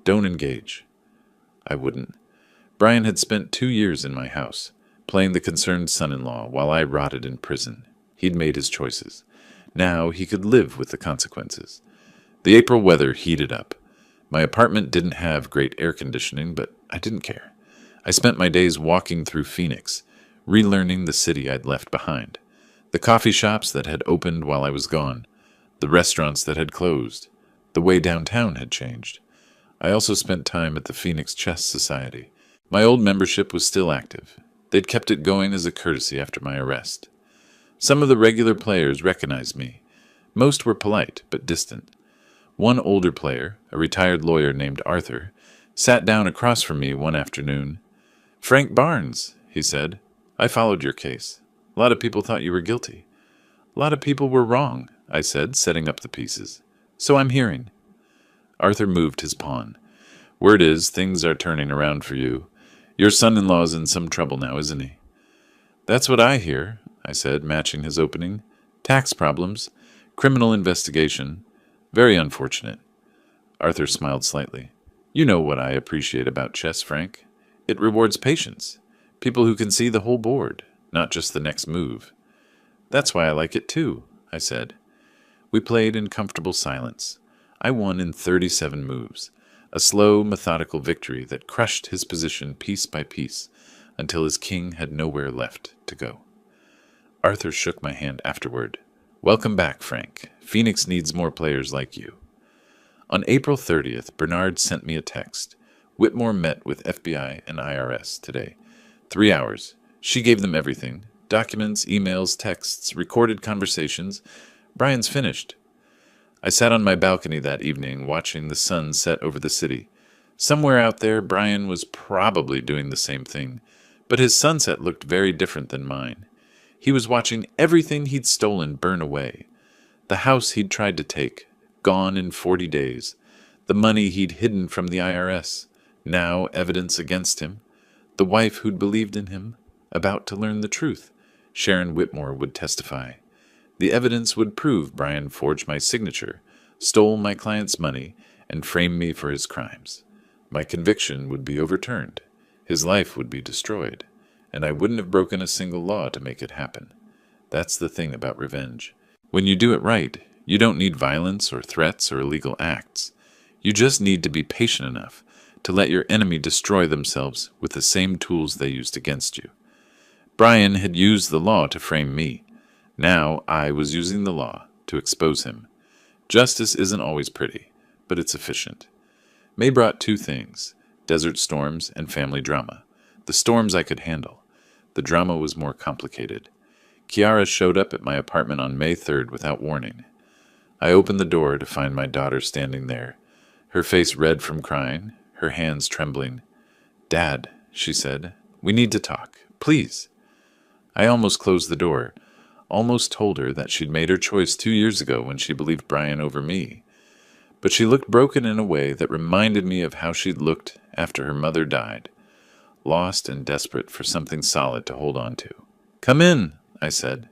Don't engage. I wouldn't. Brian had spent 2 years in my house, playing the concerned son-in-law while I rotted in prison. He'd made his choices. Now he could live with the consequences. The April weather heated up. My apartment didn't have great air conditioning, but I didn't care. I spent my days walking through Phoenix, relearning the city I'd left behind. The coffee shops that had opened while I was gone, the restaurants that had closed, the way downtown had changed. I also spent time at the Phoenix Chess Society. My old membership was still active. They'd kept it going as a courtesy after my arrest. Some of the regular players recognized me. Most were polite, but distant. One older player, a retired lawyer named Arthur, sat down across from me one afternoon. Frank Barnes, he said. I followed your case. A lot of people thought you were guilty. A lot of people were wrong, I said, setting up the pieces. So I'm hearing. Arthur moved his pawn. Word is, things are turning around for you. Your son-in-law's in some trouble now, isn't he? That's what I hear, I said, matching his opening. Tax problems, criminal investigation. Very unfortunate. Arthur smiled slightly. You know what I appreciate about chess, Frank. It rewards patience. People who can see the whole board, not just the next move. That's why I like it too, I said. We played in comfortable silence. I won in 37 moves, a slow, methodical victory that crushed his position piece by piece until his king had nowhere left to go. Arthur shook my hand afterward. Welcome back, Frank. Phoenix needs more players like you. On April 30th, Bernard sent me a text. Whitmore met with FBI and IRS today. 3 hours. She gave them everything. Documents, emails, texts, recorded conversations. Brian's finished. I sat on my balcony that evening, watching the sun set over the city. Somewhere out there, Brian was probably doing the same thing, but his sunset looked very different than mine. He was watching everything he'd stolen burn away. The house he'd tried to take, gone in 40 days. The money he'd hidden from the IRS, now evidence against him. The wife who'd believed in him, about to learn the truth. Sharon Whitmore would testify. The evidence would prove Brian forged my signature, stole my client's money, and framed me for his crimes. My conviction would be overturned. His life would be destroyed, and I wouldn't have broken a single law to make it happen. That's the thing about revenge. When you do it right, you don't need violence or threats or illegal acts. You just need to be patient enough to let your enemy destroy themselves with the same tools they used against you. Brian had used the law to frame me. Now I was using the law to expose him. Justice isn't always pretty, but it's efficient. May brought 2 things, desert storms and family drama. The storms I could handle. The drama was more complicated. Kiara showed up at my apartment on May 3rd without warning. I opened the door to find my daughter standing there, her face red from crying, her hands trembling. "Dad," she said, "we need to talk. Please." I almost closed the door, almost told her that she'd made her choice 2 years ago when she believed Brian over me. But she looked broken in a way that reminded me of how she'd looked after her mother died, lost and desperate for something solid to hold on to. "Come in," I said.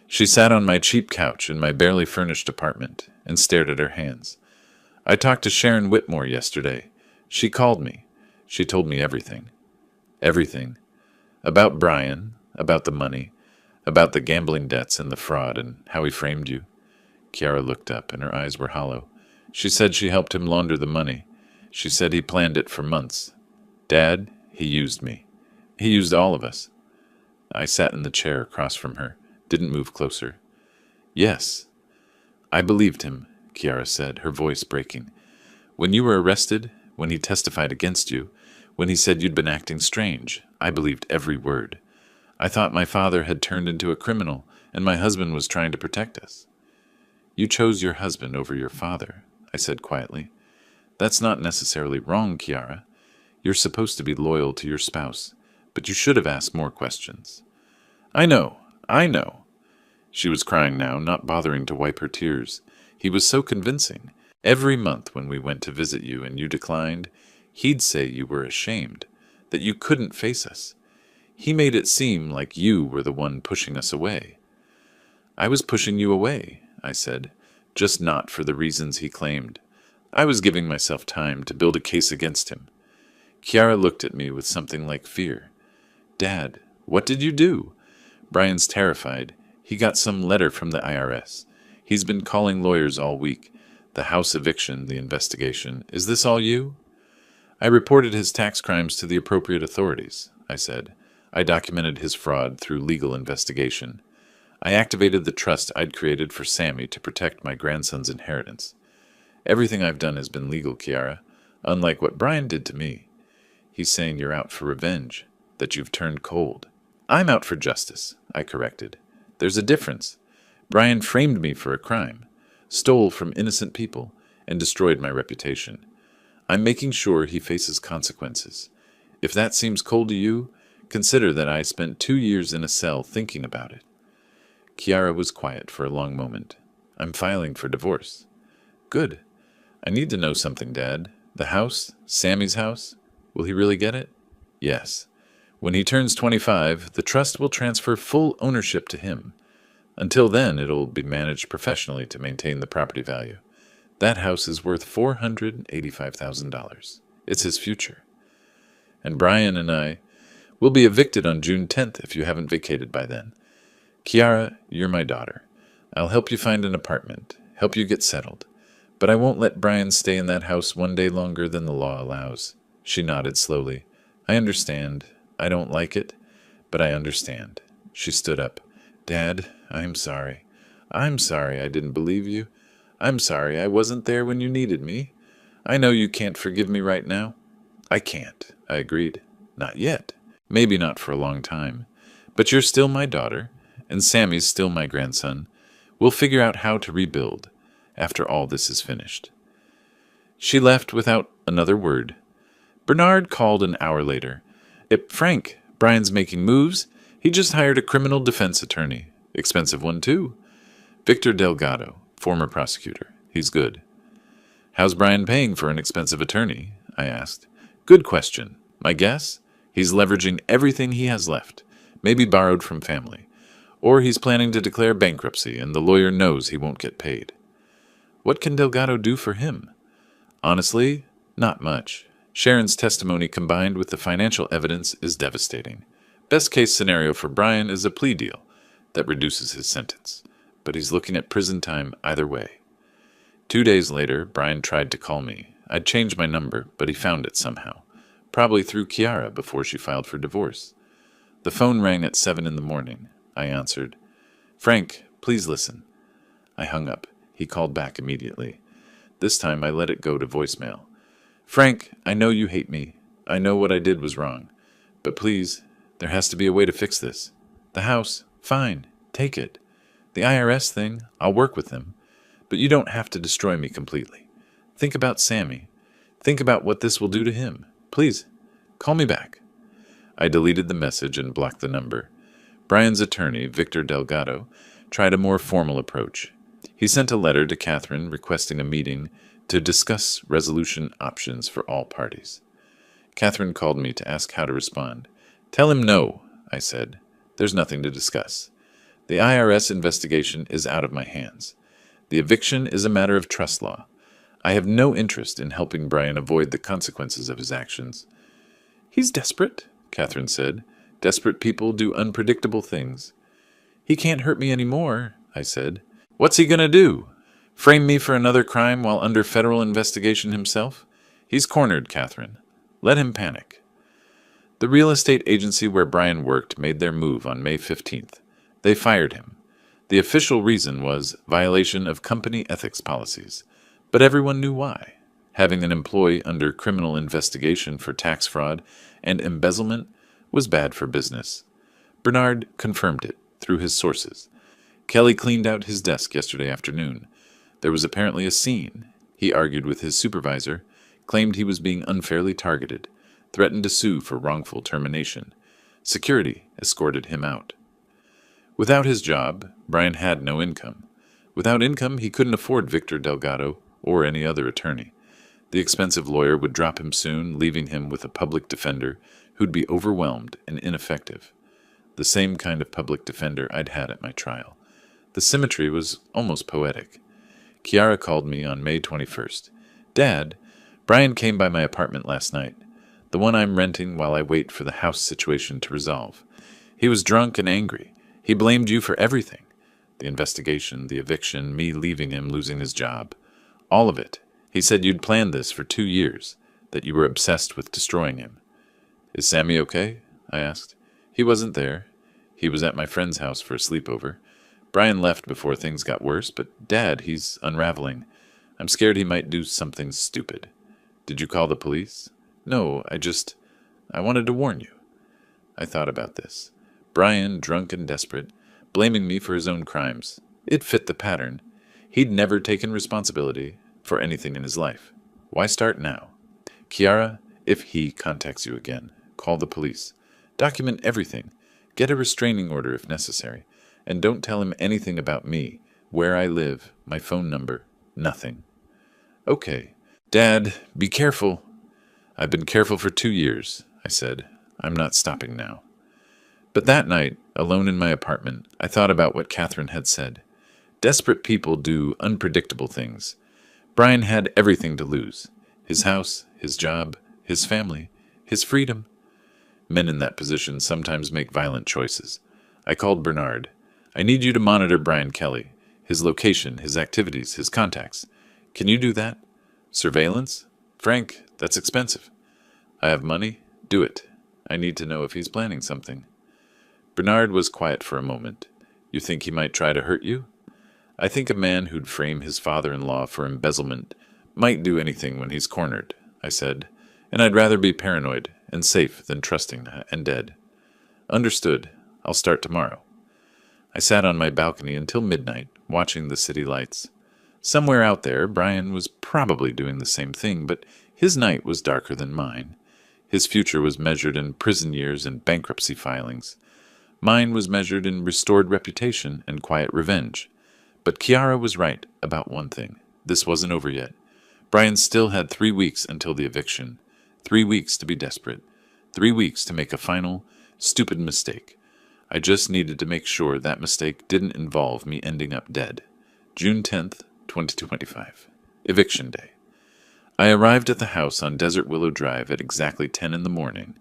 She sat on my cheap couch in my barely furnished apartment and stared at her hands. "I talked to Sharon Whitmore yesterday. She called me. She told me everything. Everything. About Brian, about the money, about the gambling debts and the fraud and how he framed you." Kiara looked up and her eyes were hollow. She said she helped him launder the money. She said he planned it for months. "Dad, he used me. He used all of us." I sat in the chair across from her, didn't move closer. "Yes, I believed him," Kiara said, her voice breaking. "When you were arrested, when he testified against you, when he said you'd been acting strange, I believed every word. I thought my father had turned into a criminal, and my husband was trying to protect us." "You chose your husband over your father," I said quietly. "That's not necessarily wrong, Kiara. You're supposed to be loyal to your spouse, but you should have asked more questions." I know. She was crying now, not bothering to wipe her tears. "He was so convincing. Every month when we went to visit you and you declined, he'd say you were ashamed, that you couldn't face us. He made it seem like you were the one pushing us away." "I was pushing you away," I said, "just not for the reasons he claimed. I was giving myself time to build a case against him." Kiara looked at me with something like fear. "Dad, what did you do?" "Brian's terrified. He got some letter from the IRS. He's been calling lawyers all week. The house eviction, the investigation. Is this all you?" "I reported his tax crimes to the appropriate authorities," I said. "I documented his fraud through legal investigation. I activated the trust I'd created for Sammy to protect my grandson's inheritance. Everything I've done has been legal, Kiara, unlike what Brian did to me. He's saying you're out for revenge, that you've turned cold." "I'm out for justice," I corrected. "There's a difference. Brian framed me for a crime, stole from innocent people, and destroyed my reputation. I'm making sure he faces consequences. If that seems cold to you, consider that I spent 2 years in a cell thinking about it." Kiara was quiet for a long moment. "I'm filing for divorce." "Good. I need to know something, Dad. The house? Sammy's house? Will he really get it?" "Yes. When he turns 25, the trust will transfer full ownership to him. Until then, it'll be managed professionally to maintain the property value. That house is worth $485,000. It's his future. And Brian and I will be evicted on June 10th if you haven't vacated by then. Kiara, you're my daughter. I'll help you find an apartment, help you get settled. But I won't let Brian stay in that house one day longer than the law allows." She nodded slowly. "I understand. I don't like it, but I understand." She stood up. "Dad, I'm sorry. I'm sorry I didn't believe you. I'm sorry I wasn't there when you needed me. I know you can't forgive me right now." I can't, I agreed. Not yet. Maybe not for a long time. But you're still my daughter, and Sammy's still my grandson. We'll figure out how to rebuild after all this is finished. She left without another word. Bernard called an hour later. Frank, Brian's making moves. He just hired a criminal defense attorney. Expensive one, too. Victor Delgado, former prosecutor. He's good. How's Brian paying for an expensive attorney? I asked. Good question. My guess? He's leveraging everything he has left, maybe borrowed from family. Or he's planning to declare bankruptcy, and the lawyer knows he won't get paid. What can Delgado do for him? Honestly, not much. Sharon's testimony combined with the financial evidence is devastating. Best case scenario for Brian is a plea deal that reduces his sentence, but he's looking at prison time either way. 2 days later, Brian tried to call me. I'd changed my number, but he found it somehow, probably through Kiara before she filed for divorce. The phone rang at 7 in the morning. I answered. Frank, please listen. I hung up. He called back immediately. This time I let it go to voicemail. Frank, I know you hate me. I know what I did was wrong. But please, there has to be a way to fix this. The house, fine, take it. The IRS thing, I'll work with them. But you don't have to destroy me completely. Think about Sammy. Think about what this will do to him. Please, call me back. I deleted the message and blocked the number. Brian's attorney, Victor Delgado, tried a more formal approach. He sent a letter to Catherine requesting a meeting to discuss resolution options for all parties. Catherine called me to ask how to respond. Tell him no, I said. There's nothing to discuss. The IRS investigation is out of my hands. The eviction is a matter of trust law. I have no interest in helping Brian avoid the consequences of his actions. He's desperate, Catherine said. Desperate people do unpredictable things. He can't hurt me anymore, I said. What's he going to do? Frame me for another crime while under federal investigation himself? He's cornered, Catherine. Let him panic. The real estate agency where Brian worked made their move on May 15th. They fired him. The official reason was violation of company ethics policies, but everyone knew why. Having an employee under criminal investigation for tax fraud and embezzlement was bad for business. Bernard confirmed it through his sources. Kelly cleaned out his desk yesterday afternoon. There was apparently a scene. He argued with his supervisor, claimed he was being unfairly targeted, threatened to sue for wrongful termination. Security escorted him out. Without his job, Brian had no income. Without income, he couldn't afford Victor Delgado or any other attorney. The expensive lawyer would drop him soon, leaving him with a public defender who'd be overwhelmed and ineffective. The same kind of public defender I'd had at my trial. The symmetry was almost poetic. Kiara called me on May 21st. Dad, Brian came by my apartment last night, the one I'm renting while I wait for the house situation to resolve. He was drunk and angry. He blamed you for everything. The investigation, the eviction, me leaving him, losing his job. All of it. He said you'd planned this for 2 years, that you were obsessed with destroying him. Is Sammy okay? I asked. He wasn't there. He was at my friend's house for a sleepover. Brian left before things got worse, but Dad, he's unraveling. I'm scared he might do something stupid. Did you call the police? No, I wanted to warn you. I thought about this. Brian, drunk and desperate, blaming me for his own crimes. It fit the pattern. He'd never taken responsibility for anything in his life. Why start now? Kiara, if he contacts you again, call the police. Document everything. Get a restraining order if necessary. And don't tell him anything about me, where I live, my phone number, nothing. Okay. Dad, be careful. I've been careful for 2 years, I said. I'm not stopping now. But that night, alone in my apartment, I thought about what Catherine had said. Desperate people do unpredictable things. Brian had everything to lose. His house, his job, his family, his freedom. Men in that position sometimes make violent choices. I called Bernard. I need you to monitor Brian Kelly, his location, his activities, his contacts. Can you do that? Surveillance? Frank, that's expensive. I have money. Do it. I need to know if he's planning something. Bernard was quiet for a moment. You think he might try to hurt you? I think a man who'd frame his father-in-law for embezzlement might do anything when he's cornered, I said. and I'd rather be paranoid and safe than trusting and dead. Understood. I'll start tomorrow. I sat on my balcony until midnight, watching the city lights. Somewhere out there, Brian was probably doing the same thing, but his night was darker than mine. His future was measured in prison years and bankruptcy filings. Mine was measured in restored reputation and quiet revenge. But Kiara was right about one thing. This wasn't over yet. Brian still had 3 weeks until the eviction. 3 weeks to be desperate. 3 weeks to make a final, stupid mistake. I just needed to make sure that mistake didn't involve me ending up dead. June 10th, 2025. Eviction Day. I arrived at the house on Desert Willow Drive at exactly 10 in the morning.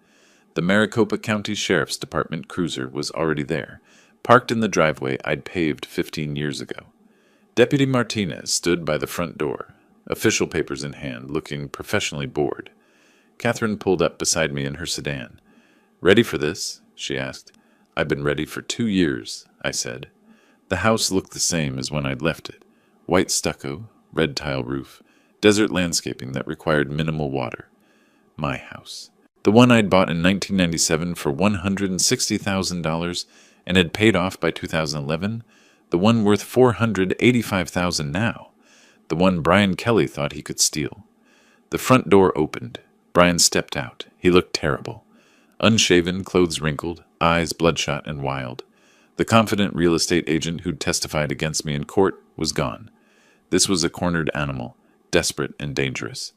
The Maricopa County Sheriff's Department cruiser was already there, parked in the driveway I'd paved 15 years ago. Deputy Martinez stood by the front door, official papers in hand, looking professionally bored. Catherine pulled up beside me in her sedan. "Ready for this?" she asked. "I've been ready for 2 years," I said. The house looked the same as when I'd left it. White stucco, red tile roof, desert landscaping that required minimal water. My house. The one I'd bought in 1997 for $160,000 and had paid off by 2011. The one worth $485,000 now. The one Brian Kelly thought he could steal. The front door opened. Brian stepped out. He looked terrible. Unshaven, clothes wrinkled, eyes bloodshot and wild. The confident real estate agent who'd testified against me in court was gone. This was a cornered animal, desperate and dangerous.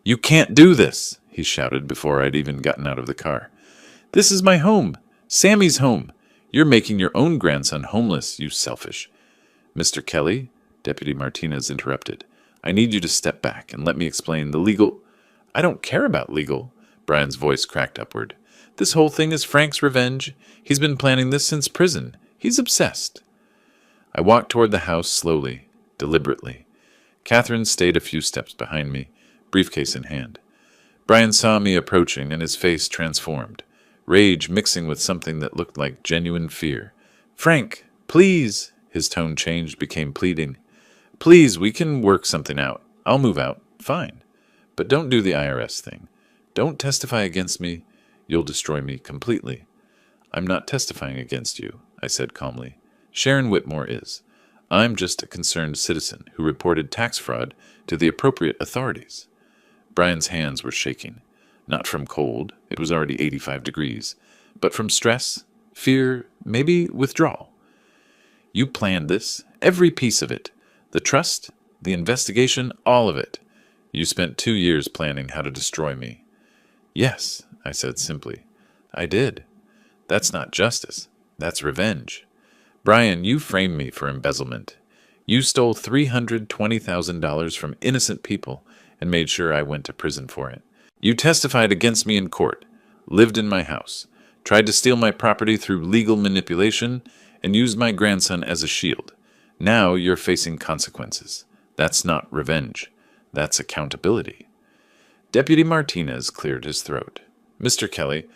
"You can't do this," he shouted before I'd even gotten out of the car. "This is my home. Sammy's home. You're making your own grandson homeless, you selfish." "Mr. Kelly," Deputy Martinez interrupted, "I need you to step back and let me explain the legal—" "I don't care about legal." Brian's voice cracked upward. "This whole thing is Frank's revenge. He's been planning this since prison. He's obsessed." I walked toward the house slowly, deliberately. Catherine stayed a few steps behind me, briefcase in hand. Brian saw me approaching, and his face transformed, rage mixing with something that looked like genuine fear. "Frank, please!" His tone changed, became pleading. "Please, we can work something out. I'll move out. Fine. But don't do the IRS thing. Don't testify against me. You'll destroy me completely." "I'm not testifying against you," I said calmly. "Sharon Whitmore is. I'm just a concerned citizen who reported tax fraud to the appropriate authorities." Brian's hands were shaking. Not from cold, it was already 85 degrees, but from stress, fear, maybe withdrawal. "You planned this, every piece of it. The trust, the investigation, all of it. You spent 2 years planning how to destroy me." "Yes," I said simply. "I did. That's not justice. That's revenge. Brian, you framed me for embezzlement. You stole $320,000 from innocent people and made sure I went to prison for it. You testified against me in court, lived in my house, tried to steal my property through legal manipulation, and used my grandson as a shield. Now you're facing consequences. That's not revenge. That's accountability." Deputy Martinez cleared his throat. "Mr. Kelly,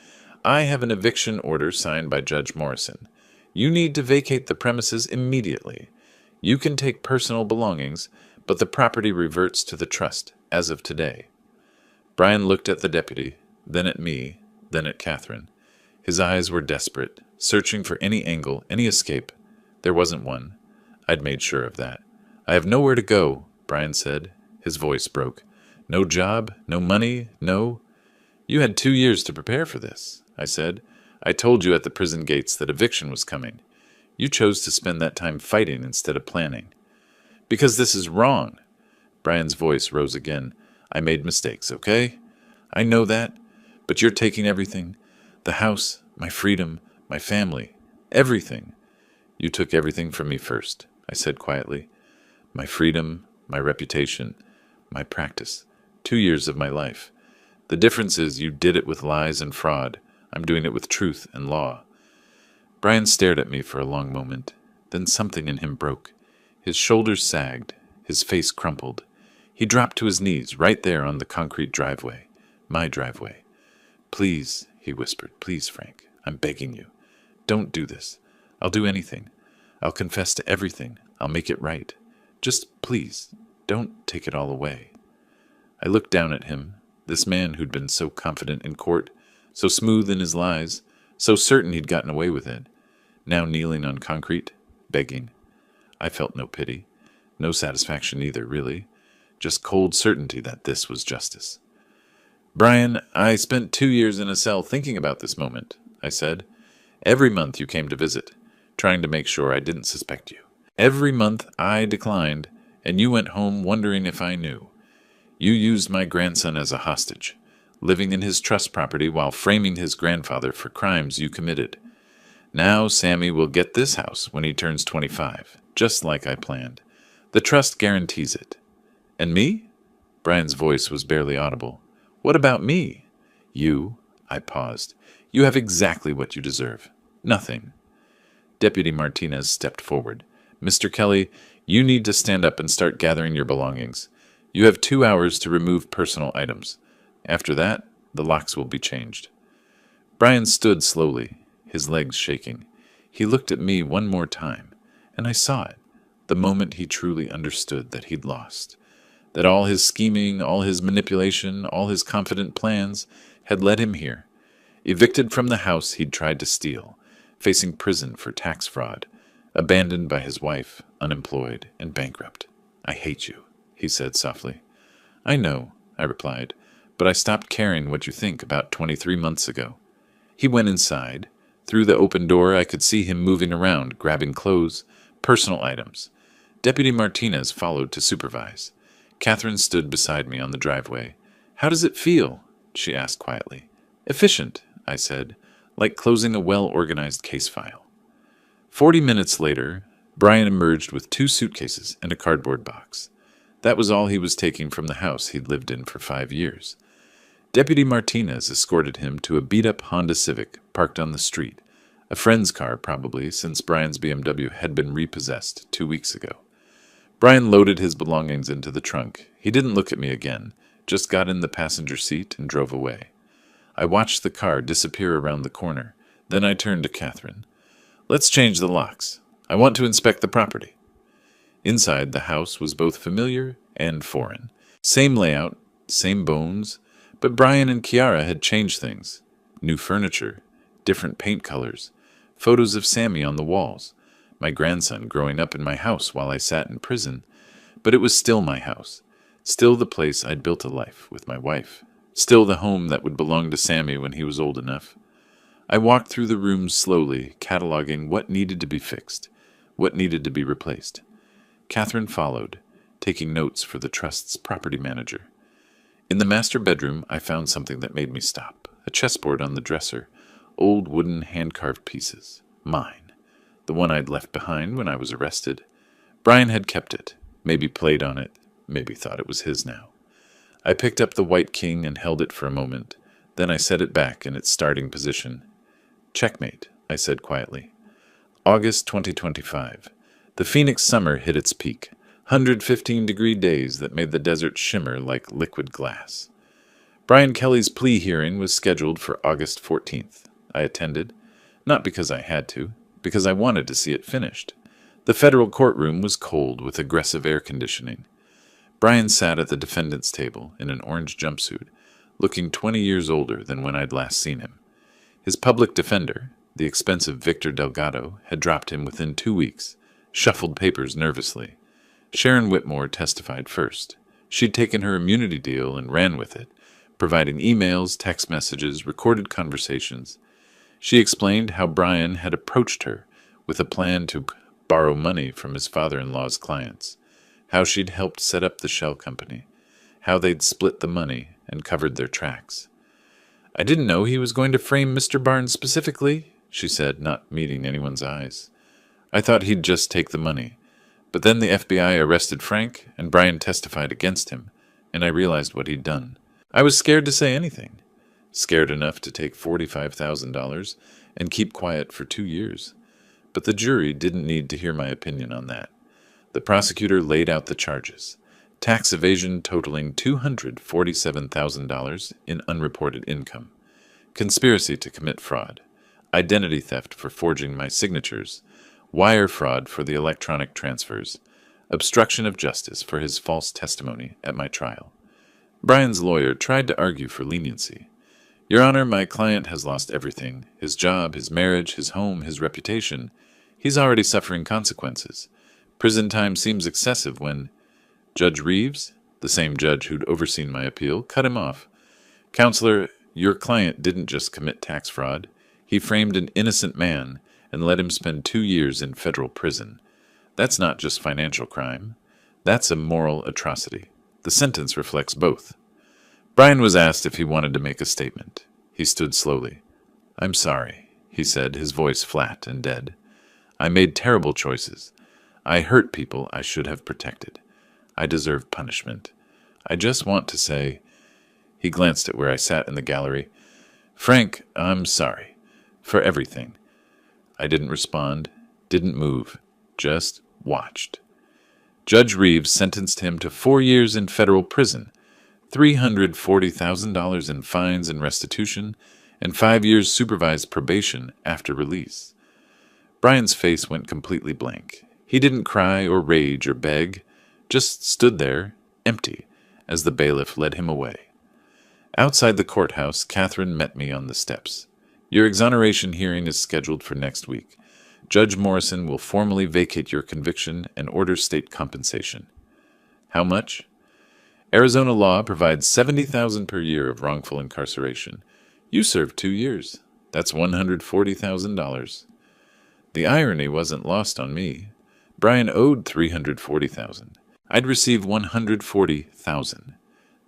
I have an eviction order signed by Judge Morrison. You need to vacate the premises immediately. You can take personal belongings, but the property reverts to the trust as of today." Brian looked at the deputy, then at me, then at Catherine. His eyes were desperate, searching for any angle, any escape. There wasn't one. I'd made sure of that. "I have nowhere to go," Brian said. His voice broke. "No job, no money, no—" "You had 2 years to prepare for this," I said. "I told you at the prison gates that eviction was coming. You chose to spend that time fighting instead of planning." "Because this is wrong." Brian's voice rose again. "I made mistakes, okay? I know that. But you're taking everything. The house, my freedom, my family, everything. You took everything from me first," I said quietly. "My freedom, my reputation, my practice, 2 years of my life. The difference is you did it with lies and fraud. I'm doing it with truth and law." Brian stared at me for a long moment. Then something in him broke. His shoulders sagged. His face crumpled. He dropped to his knees right there on the concrete driveway. My driveway. "Please," he whispered. "Please, Frank. I'm begging you. Don't do this. I'll do anything. I'll confess to everything. I'll make it right. Just please, don't take it all away." I looked down at him. This man who'd been so confident in court, so smooth in his lies, so certain he'd gotten away with it, now kneeling on concrete, begging. I felt no pity, no satisfaction either, really, just cold certainty that this was justice. "Brian, I spent 2 years in a cell thinking about this moment," I said. "Every month you came to visit, trying to make sure I didn't suspect you. Every month I declined, and you went home wondering if I knew. You used my grandson as a hostage, living in his trust property while framing his grandfather for crimes you committed. Now Sammy will get this house when he turns 25, just like I planned. The trust guarantees it. And me?" Brian's voice was barely audible. "What about me?" "You," I paused. "You have exactly what you deserve. Nothing." Deputy Martinez stepped forward. "Mr. Kelly, you need to stand up and start gathering your belongings. You have 2 hours to remove personal items. After that, the locks will be changed." Brian stood slowly, his legs shaking. He looked at me one more time, and I saw it, the moment he truly understood that he'd lost, that all his scheming, all his manipulation, all his confident plans had led him here, evicted from the house he'd tried to steal, facing prison for tax fraud, abandoned by his wife, unemployed, and bankrupt. "I hate you," he said softly. "I know," I replied, "but I stopped caring what you think about 23 months ago." He went inside. Through the open door, I could see him moving around, grabbing clothes, personal items. Deputy Martinez followed to supervise. Catherine stood beside me on the driveway. "How does it feel?" she asked quietly. "Efficient," I said, "like closing a well-organized case file." 40 minutes later, Brian emerged with 2 suitcases and a cardboard box. That was all he was taking from the house he'd lived in for 5 years. Deputy Martinez escorted him to a beat-up Honda Civic parked on the street, a friend's car probably, since Brian's BMW had been repossessed 2 weeks ago. Brian loaded his belongings into the trunk. He didn't look at me again, just got in the passenger seat and drove away. I watched the car disappear around the corner. Then I turned to Catherine. "Let's change the locks. I want to inspect the property." Inside, the house was both familiar and foreign. Same layout, same bones, but Brian and Kiara had changed things. New furniture, different paint colors, photos of Sammy on the walls, my grandson growing up in my house while I sat in prison. But it was still my house, still the place I'd built a life with my wife, still the home that would belong to Sammy when he was old enough. I walked through the rooms slowly, cataloging what needed to be fixed, what needed to be replaced. Catherine followed, taking notes for the trust's property manager. In the master bedroom, I found something that made me stop. A chessboard on the dresser, old wooden hand-carved pieces. Mine. The one I'd left behind when I was arrested. Brian had kept it, maybe played on it, maybe thought it was his now. I picked up the white king and held it for a moment. Then I set it back in its starting position. "Checkmate," I said quietly. August 2025. The Phoenix summer hit its peak. 115-degree days that made the desert shimmer like liquid glass. Brian Kelly's plea hearing was scheduled for August 14th. I attended, not because I had to, because I wanted to see it finished. The federal courtroom was cold with aggressive air conditioning. Brian sat at the defendant's table in an orange jumpsuit, looking 20 years older than when I'd last seen him. His public defender, the expensive Victor Delgado, had dropped him within 2 weeks, shuffled papers nervously. Sharon Whitmore testified first. She'd taken her immunity deal and ran with it, providing emails, text messages, recorded conversations. She explained how Brian had approached her with a plan to borrow money from his father-in-law's clients, how she'd helped set up the shell company, how they'd split the money and covered their tracks. "I didn't know he was going to frame Mr. Barnes specifically," she said, not meeting anyone's eyes. "I thought he'd just take the money. But then the FBI arrested Frank, and Brian testified against him, and I realized what he'd done. I was scared to say anything. Scared enough to take $45,000 and keep quiet for 2 years. But the jury didn't need to hear my opinion on that. The prosecutor laid out the charges. Tax evasion totaling $247,000 in unreported income. Conspiracy to commit fraud. Identity theft for forging my signatures. Wire fraud for the electronic transfers. Obstruction of justice for his false testimony at my trial. Brian's lawyer tried to argue for leniency. Your Honor, my client has lost everything: his job, his marriage, his home, his reputation. He's already suffering consequences. Prison time seems excessive when— Judge Reeves, the same judge who'd overseen my appeal, cut him off. Counselor, your client didn't just commit tax fraud. He framed an innocent man and let him spend 2 years in federal prison. That's not just financial crime. That's a moral atrocity. The sentence reflects both. Brian was asked if he wanted to make a statement. He stood slowly. I'm sorry, he said, his voice flat and dead. I made terrible choices. I hurt people I should have protected. I deserve punishment. I just want to say— He glanced at where I sat in the gallery. Frank, I'm sorry. For everything. I didn't respond, didn't move, just watched. Judge Reeves sentenced him to 4 years in federal prison, $340,000 in fines and restitution, and 5 years supervised probation after release. Brian's face went completely blank. He didn't cry or rage or beg, just stood there, empty, as the bailiff led him away. Outside the courthouse, Catherine met me on the steps. Your exoneration hearing is scheduled for next week. Judge Morrison will formally vacate your conviction and order state compensation. How much? Arizona law provides $70,000 per year of wrongful incarceration. You served 2 years. That's $140,000. The irony wasn't lost on me. Brian owed $340,000. I'd receive $140,000.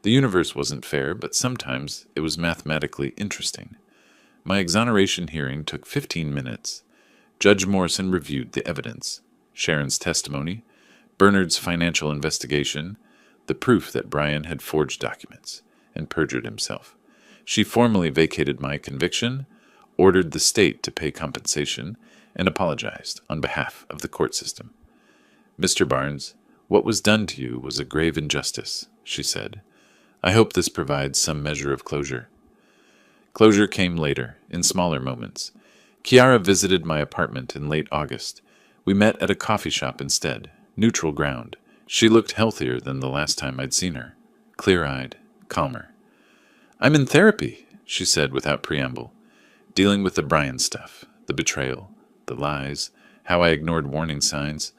The universe wasn't fair, but sometimes it was mathematically interesting. My exoneration hearing took 15 minutes. Judge Morrison reviewed the evidence: Sharon's testimony, Bernard's financial investigation, the proof that Brian had forged documents and perjured himself. She formally vacated my conviction, ordered the state to pay compensation, and apologized on behalf of the court system. Mr. Barnes, what was done to you was a grave injustice, she said. I hope this provides some measure of closure. Closure came later, in smaller moments. Kiara visited my apartment in late August. We met at a coffee shop instead, neutral ground. She looked healthier than the last time I'd seen her, clear-eyed, calmer. I'm in therapy, she said without preamble, dealing with the Brian stuff, the betrayal, the lies, how I ignored warning signs.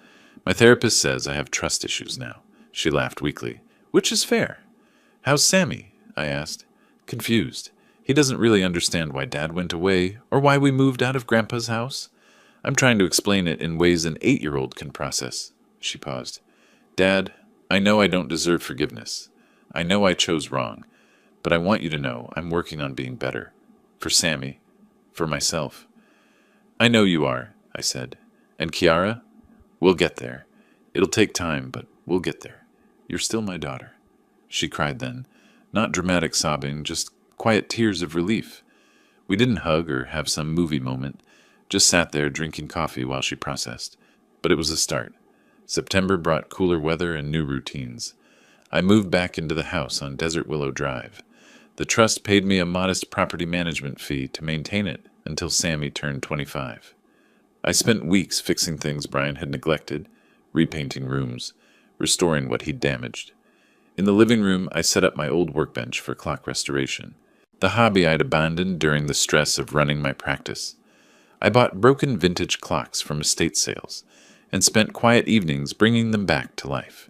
My therapist says I have trust issues now. She laughed weakly, which is fair. How's Sammy? I asked, confused. He doesn't really understand why Dad went away or why we moved out of Grandpa's house. I'm trying to explain it in ways an 8-year-old can process. She paused. Dad, I know I don't deserve forgiveness. I know I chose wrong, but I want you to know I'm working on being better. For Sammy. For myself. I know you are, I said. And Kiara? We'll get there. It'll take time, but we'll get there. You're still my daughter. She cried then. Not dramatic sobbing, just quiet tears of relief. We didn't hug or have some movie moment, just sat there drinking coffee while she processed. But it was a start. September brought cooler weather and new routines. I moved back into the house on Desert Willow Drive. The trust paid me a modest property management fee to maintain it until Sammy turned 25. I spent weeks fixing things Brian had neglected, repainting rooms, restoring what he'd damaged. In the living room, I set up my old workbench for clock restoration, the hobby I'd abandoned during the stress of running my practice. I bought broken vintage clocks from estate sales and spent quiet evenings bringing them back to life.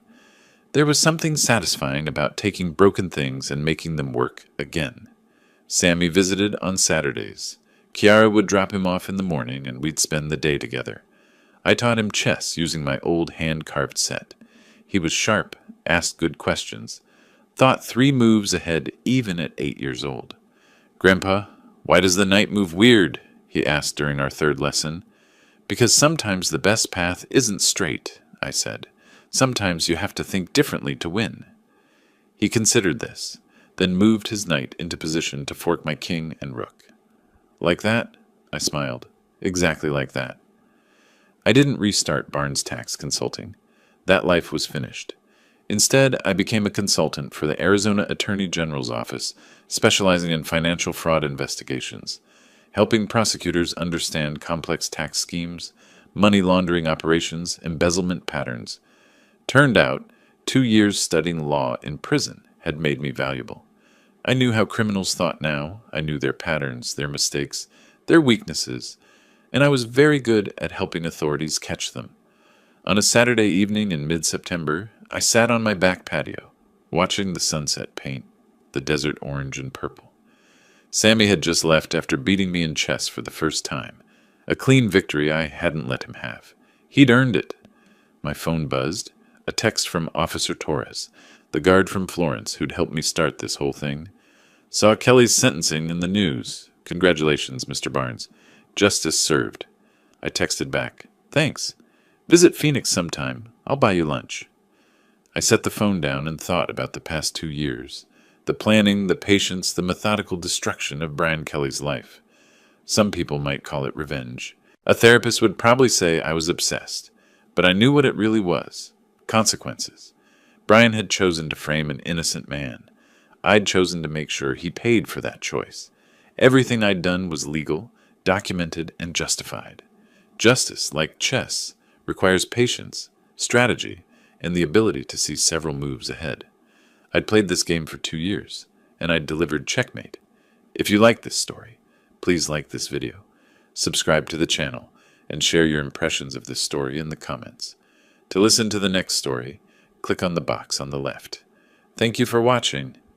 There was something satisfying about taking broken things and making them work again. Sammy visited on Saturdays. Kiara would drop him off in the morning and we'd spend the day together. I taught him chess using my old hand-carved set. He was sharp, asked good questions, thought 3 moves ahead even at 8 years old. Grandpa, why does the night move weird? He asked during our 3rd lesson. Because sometimes the best path isn't straight, I said. Sometimes you have to think differently to win. He considered this, then moved his knight into position to fork my king and rook. Like that? I smiled. Exactly like that. I didn't restart Barnes Tax Consulting. That life was finished. Instead, I became a consultant for the Arizona Attorney General's office, specializing in financial fraud investigations, helping prosecutors understand complex tax schemes, money laundering operations, embezzlement patterns. Turned out, 2 years studying law in prison had made me valuable. I knew how criminals thought now. I knew their patterns, their mistakes, their weaknesses, and I was very good at helping authorities catch them. On a Saturday evening in mid-September, I sat on my back patio, watching the sunset paint the desert orange and purple. Sammy had just left after beating me in chess for the first time, a clean victory I hadn't let him have. He'd earned it. My phone buzzed, a text from Officer Torres, the guard from Florence who'd helped me start this whole thing. Saw Kelly's sentencing in the news. Congratulations, Mr. Barnes. Justice served. I texted back, thanks. Visit Phoenix sometime. I'll buy you lunch. I set the phone down and thought about the past 2 years. The planning, the patience, the methodical destruction of Brian Kelly's life. Some people might call it revenge. A therapist would probably say I was obsessed. But I knew what it really was. Consequences. Brian had chosen to frame an innocent man. I'd chosen to make sure he paid for that choice. Everything I'd done was legal, documented, and justified. Justice, like chess, requires patience, strategy, and the ability to see several moves ahead. I'd played this game for 2 years, and I'd delivered checkmate. If you like this story, please like this video, subscribe to the channel, and share your impressions of this story in the comments. To listen to the next story, click on the box on the left. Thank you for watching,